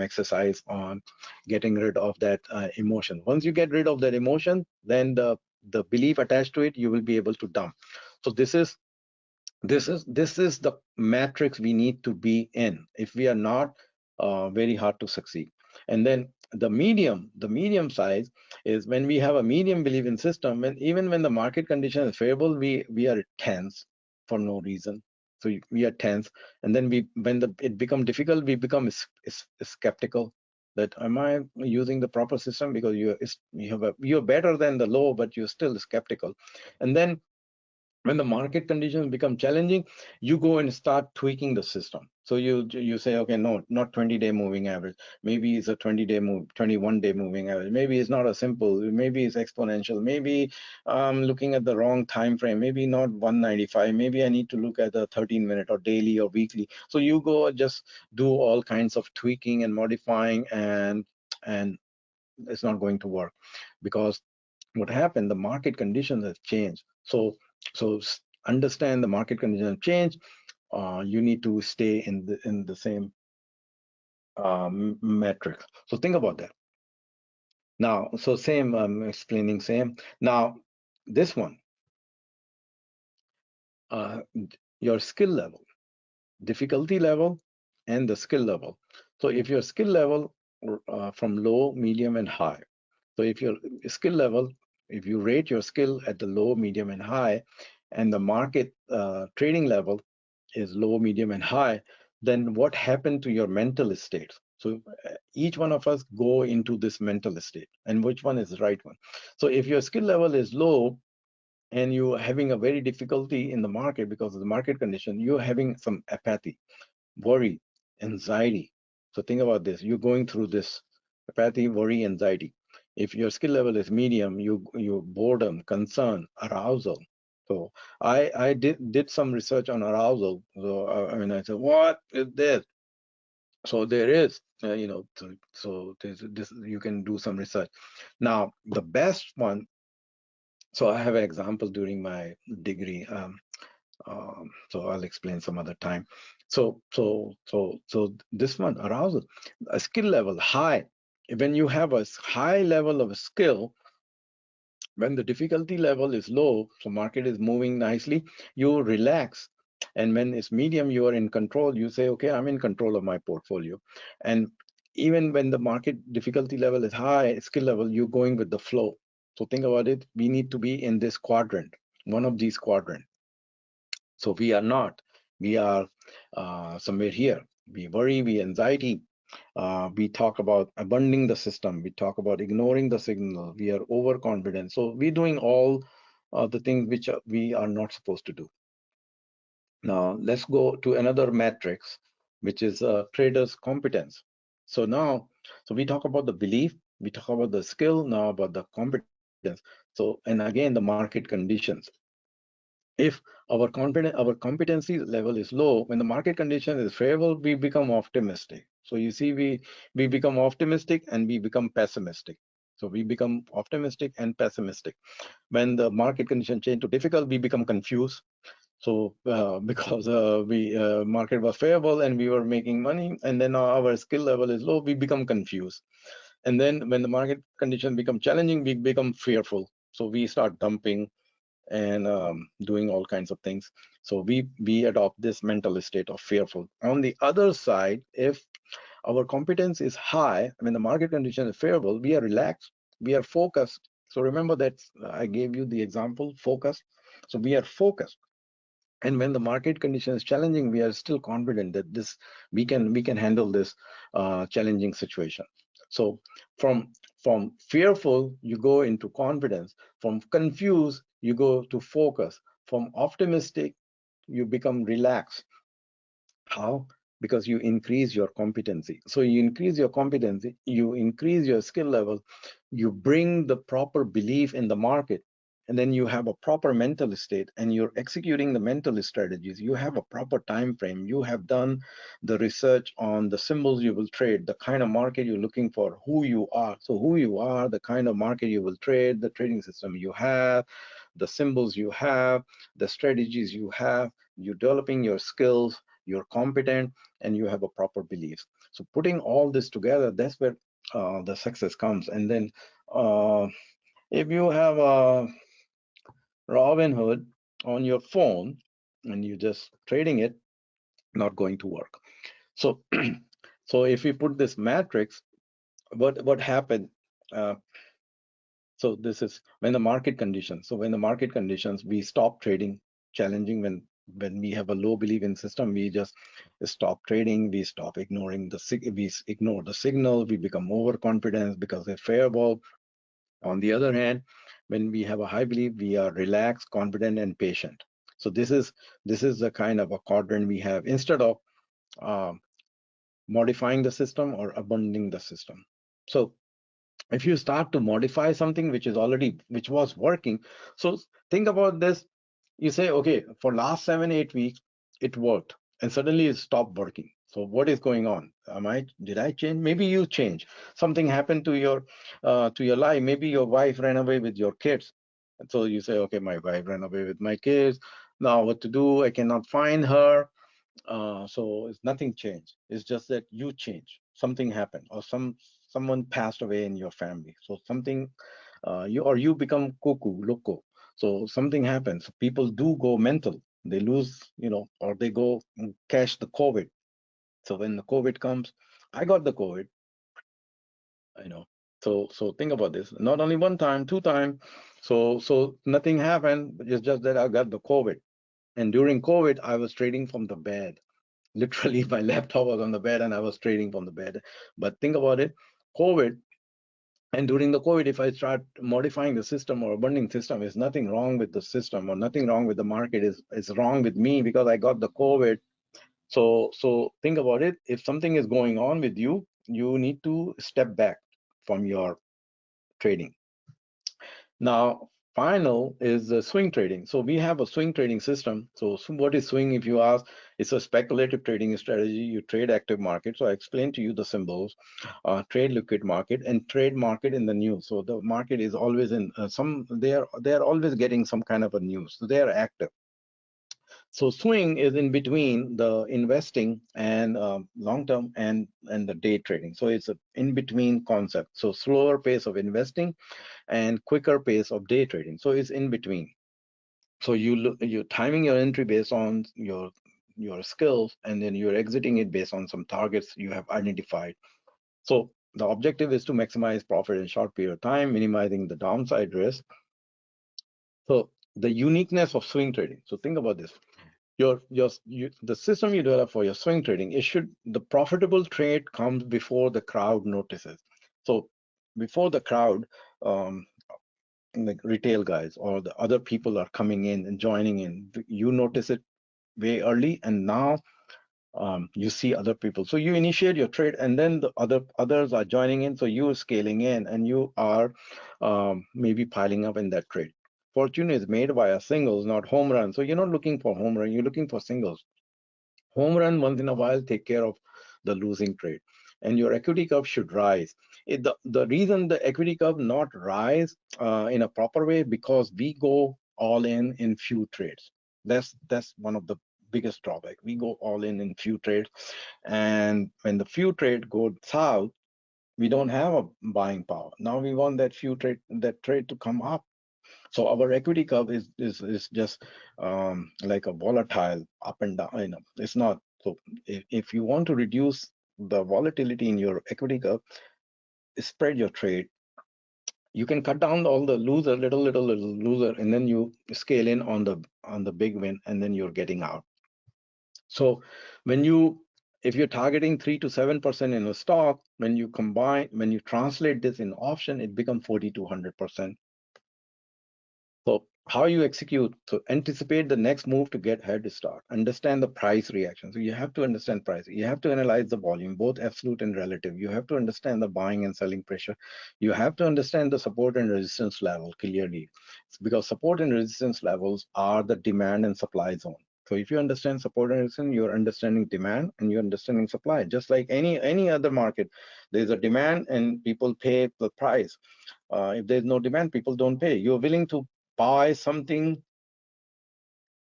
exercise on getting rid of that emotion. Once you get rid of that emotion, then the belief attached to it, you will be able to dump. So this is the matrix we need to be in. If we are not, very hard to succeed. And then the medium size is when we have a medium belief in system, and even when the market condition is favorable, we are tense for no reason. So we are tense, and then it become difficult, we become skeptical that am I using the proper system, because you're better than the low, but you're still skeptical. And then when the market conditions become challenging, you go and start tweaking the system. So you say, okay, no, not 20-day moving average. Maybe it's a 20-day move, 21-day moving average. Maybe it's not a simple. Maybe it's exponential. Maybe I'm looking at the wrong time frame. Maybe not 195. Maybe I need to look at the 13-minute or daily or weekly. So you go just do all kinds of tweaking and modifying, and it's not going to work, because what happened, the market conditions have changed. So understand the market conditions change. You need to stay in the same metric. So think about that. Now, so same, explaining same. Now, this one, uh, your skill level, difficulty level, and the skill level. So if your skill level from low, medium, and high. So if your skill level, if you rate your skill at the low, medium, and high, and the market trading level is low, medium, and high, then what happened to your mental state? So each one of us go into this mental state, and which one is the right one? So if your skill level is low, and you're having a very difficulty in the market because of the market condition, you're having some apathy, worry, anxiety. So think about this. You're going through this apathy, worry, anxiety. If your skill level is medium, you boredom, concern, arousal. So I did some research on arousal. So I mean, I said, what is this? So there is, so there's this, you can do some research. Now, the best one, so I have an example during my degree. So I'll explain some other time. So this one, arousal, a skill level high. When you have a high level of skill, when the difficulty level is low, so market is moving nicely, you relax. And when it's medium, you are in control. You say, okay, I'm in control of my portfolio. And even when the market difficulty level is high, skill level, you're going with the flow. So think about it. We need to be in this quadrant, one of these quadrants. So we are not. We are somewhere here. We worry, we anxiety. We talk about abandoning the system. We talk about ignoring the signal. We are overconfident. So we're doing all the things which we are not supposed to do. Now let's go to another matrix, which is trader's competence. So now, so we talk about the belief, we talk about the skill, now about the competence. So, and again, the market conditions. If our competency level is low, when the market condition is favorable, we become optimistic. So you see, we become optimistic and we become pessimistic. So we become optimistic and pessimistic. When the market condition change to difficult, we become confused. So because we market was favorable and we were making money, and then our skill level is low, we become confused. And then when the market condition become challenging, we become fearful. So we start dumping and doing all kinds of things. So we adopt this mental state of fearful. On the other side, if our competence is high, when the market condition is favorable, we are relaxed, we are focused. So remember that I gave you the example, focus. So we are focused. And when the market condition is challenging, we are still confident that this we can handle this challenging situation. So from fearful, you go into confidence. From confused, you go to focus. From optimistic, you become relaxed. How? Because you increase your competency. So you increase your competency, you increase your skill level, you bring the proper belief in the market, and then you have a proper mental state, and you're executing the mental strategies. You have a proper time frame. You have done the research on the symbols you will trade, the kind of market you're looking for, who you are. So who you are, the kind of market you will trade, the trading system you have, the symbols you have, the strategies you have, you're developing your skills, you're competent, and you have a proper belief. So putting all this together, that's where the success comes. And then if you have a Robinhood on your phone and you just trading it, not going to work. So so if we put this matrix, what happened? Uh, so this is when the market conditions. So when the market conditions, we stop trading challenging. When we have a low belief in system, we just stop trading. We stop ignoring we ignore the signal. We become overconfident because they're favorable. On the other hand, when we have a high belief, we are relaxed, confident, and patient. So this is the kind of a quadrant we have instead of um, modifying the system or abandoning the system. So if you start to modify something which was working, so think about this. You say, okay, for last 7 8 weeks it worked, and suddenly it stopped working. So what is going on? Did I change? Maybe you change. Something happened to your life. Maybe your wife ran away with your kids, and so you say, okay, my wife ran away with my kids. Now what to do? I cannot find her. So it's nothing changed. It's just that you change. Something happened, or someone passed away in your family. So something, you become cuckoo, loco. So something happens. People do go mental. They lose, or they go catch the COVID. So when the COVID comes, I got the COVID, you know. So think about this. Not only one time, two time. So nothing happened. It's just that I got the COVID. And during COVID, I was trading from the bed. Literally, my laptop was on the bed and I was trading from the bed. But think about it, COVID. And during the COVID, if I start modifying the system or burning system, there's nothing wrong with the system or nothing wrong with the market. Is wrong with me because I got the COVID. So think about it. If something is going on with you, you need to step back from your trading. Now, final is the swing trading. So we have a swing trading system. So what is swing, if you ask? It's a speculative trading strategy. You trade active market. So I explained to you the symbols, trade liquid market and trade market in the news. So the market is always in they are always getting some kind of a news. So they are active. So swing is in between the investing and long term and the day trading. So it's a in between concept. So slower pace of investing and quicker pace of day trading. So it's in between. So you're timing your entry based on your skills, and then you're exiting it based on some targets you have identified. So the objective is to maximize profit in short period of time, minimizing the downside risk. So the uniqueness of swing trading. So think about this. The system you develop for your swing trading, the profitable trade comes before the crowd notices. So before the crowd, um, like retail guys or the other people are coming in and joining in, you notice it way early, and now you see other people. So you initiate your trade, and then the others are joining in. So you are scaling in, and you are maybe piling up in that trade. Fortune is made via singles, not home run. So you're not looking for home run, you're looking for singles. Home run once in a while take care of the losing trade, and your equity curve should rise. The reason the equity curve not rise in a proper way, because we go all in few trades. That's one of the biggest drawback. We go all in few trades, and when the few trade go south, we don't have a buying power. Now we want that trade to come up. So our equity curve is just like a volatile up and down. It's not. So if you want to reduce the volatility in your equity curve, spread your trade. You can cut down all the loser, little loser, and then you scale in on the big win, and then you're getting out. So if you're targeting 3 to 7% in a stock, when you translate this in option, it becomes 40 to 100%. So how you execute, so anticipate the next move to get head start, understand the price reaction. So you have to understand price. You have to analyze the volume, both absolute and relative. You have to understand the buying and selling pressure. You have to understand the support and resistance level clearly, because support and resistance levels are the demand and supply zone. So if you understand support and resistance, you're understanding demand and you're understanding supply. Just like any other market, there's a demand and people pay the price. If there's no demand, people don't pay. You're willing to buy something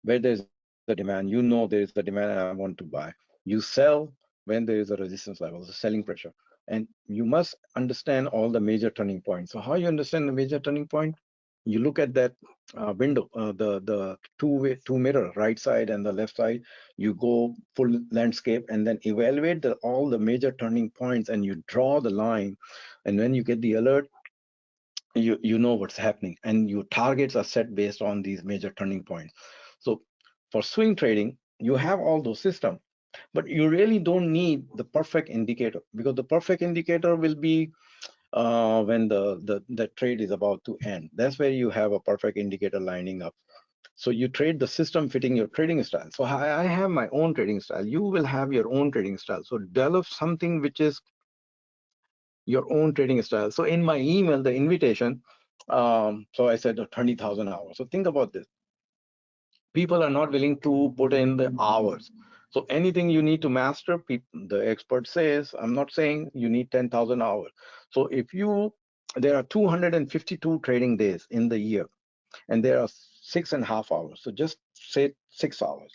where there's a demand. You know there is a demand and I want to buy. You sell when there is a resistance level, the selling pressure. And you must understand all the major turning points. So how you understand the major turning point? You look at that window, the two mirror, right side and the left side. You go full landscape and then evaluate all the major turning points, and you draw the line. And when you get the alert, you know what's happening, and your targets are set based on these major turning points. So for swing trading, you have all those systems, but you really don't need the perfect indicator, because the perfect indicator will be when the trade is about to end. That's where you have a perfect indicator lining up. So you trade the system fitting your trading style. So I have my own trading style. You will have your own trading style. So develop something which is your own trading style. So in my email, the invitation, so I said 20,000 hours. So think about this. People are not willing to put in the hours. So anything you need to master, the expert says, I'm not saying you need 10,000 hours. So there are 252 trading days in the year, and there are 6.5 hours. So just say 6 hours.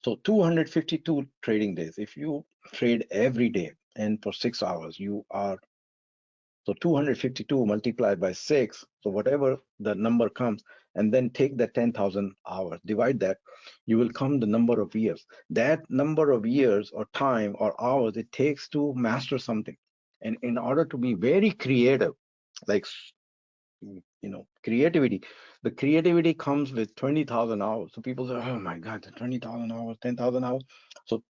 So 252 trading days. If you trade every day and for 6 hours, so 252 multiplied by 6, so whatever the number comes, and then take that 10,000 hours, divide that, you will come the number of years. That number of years or time or hours it takes to master something. And in order to be very creative, like creativity, the creativity comes with 20,000 hours. So people say, oh my God, the 20,000 hours, 10,000 hours. So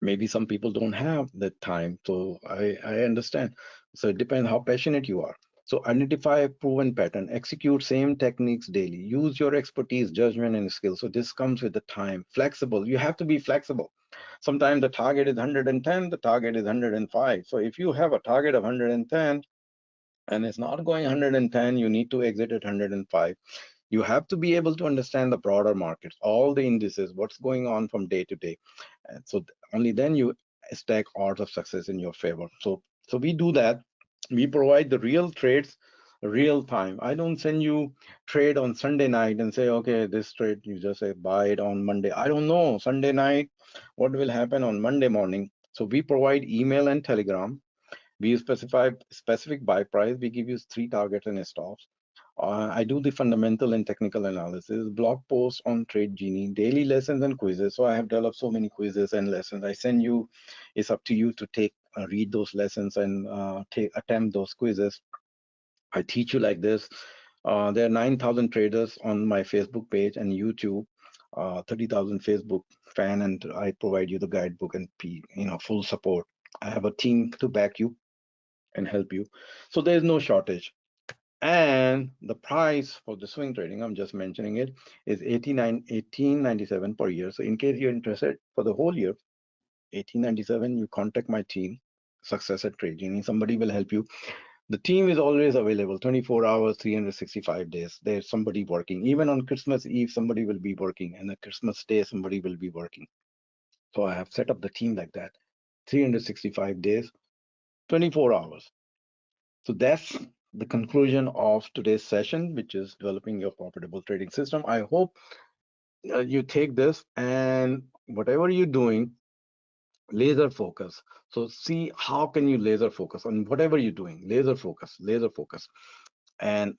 maybe some people don't have the time, so I understand. So it depends how passionate you are. So identify a proven pattern, execute same techniques daily, use your expertise, judgment, and skill. So this comes with the time. Flexible, you have to be flexible. Sometimes the target is 110, the target is 105. So if you have a target of 110 and it's not going 110, you need to exit at 105. You have to be able to understand the broader markets, all the indices, what's going on from day to day. And so only then you stack odds of success in your favor. So we do that. We provide the real trades real time. I don't send you trade on Sunday night and say, okay, this trade, you just say buy it on Monday. I don't know Sunday night what will happen on Monday morning. So we provide email and telegram. We specify specific buy price. We give you 3 targets and stops. I do the fundamental and technical analysis, blog posts on Trade Genie, daily lessons and quizzes. So I have developed so many quizzes and lessons. I send you. It's up to you to take, read those lessons and attempt those quizzes. I teach you like this. There are 9,000 traders on my Facebook page and YouTube. 30,000 Facebook fan, and I provide you the guidebook and full support. I have a team to back you and help you. So there's no shortage. And the price for the swing trading, I'm just mentioning it, is 1897 per year. So in case you're interested for the whole year, 1897, you contact my team, Success at Trade Genie. Somebody will help you. The team is always available 24 hours, 365 days. There's somebody working. Even on Christmas Eve, somebody will be working. And on Christmas Day, somebody will be working. So I have set up the team like that. 365 days, 24 hours. So that's the conclusion of today's session, which is developing your profitable trading system. I hope you take this and whatever you're doing, laser focus. So see how can you laser focus on whatever you're doing, laser focus, and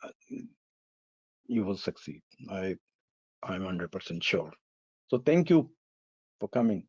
you will succeed. I'm 100% sure. So thank you for coming.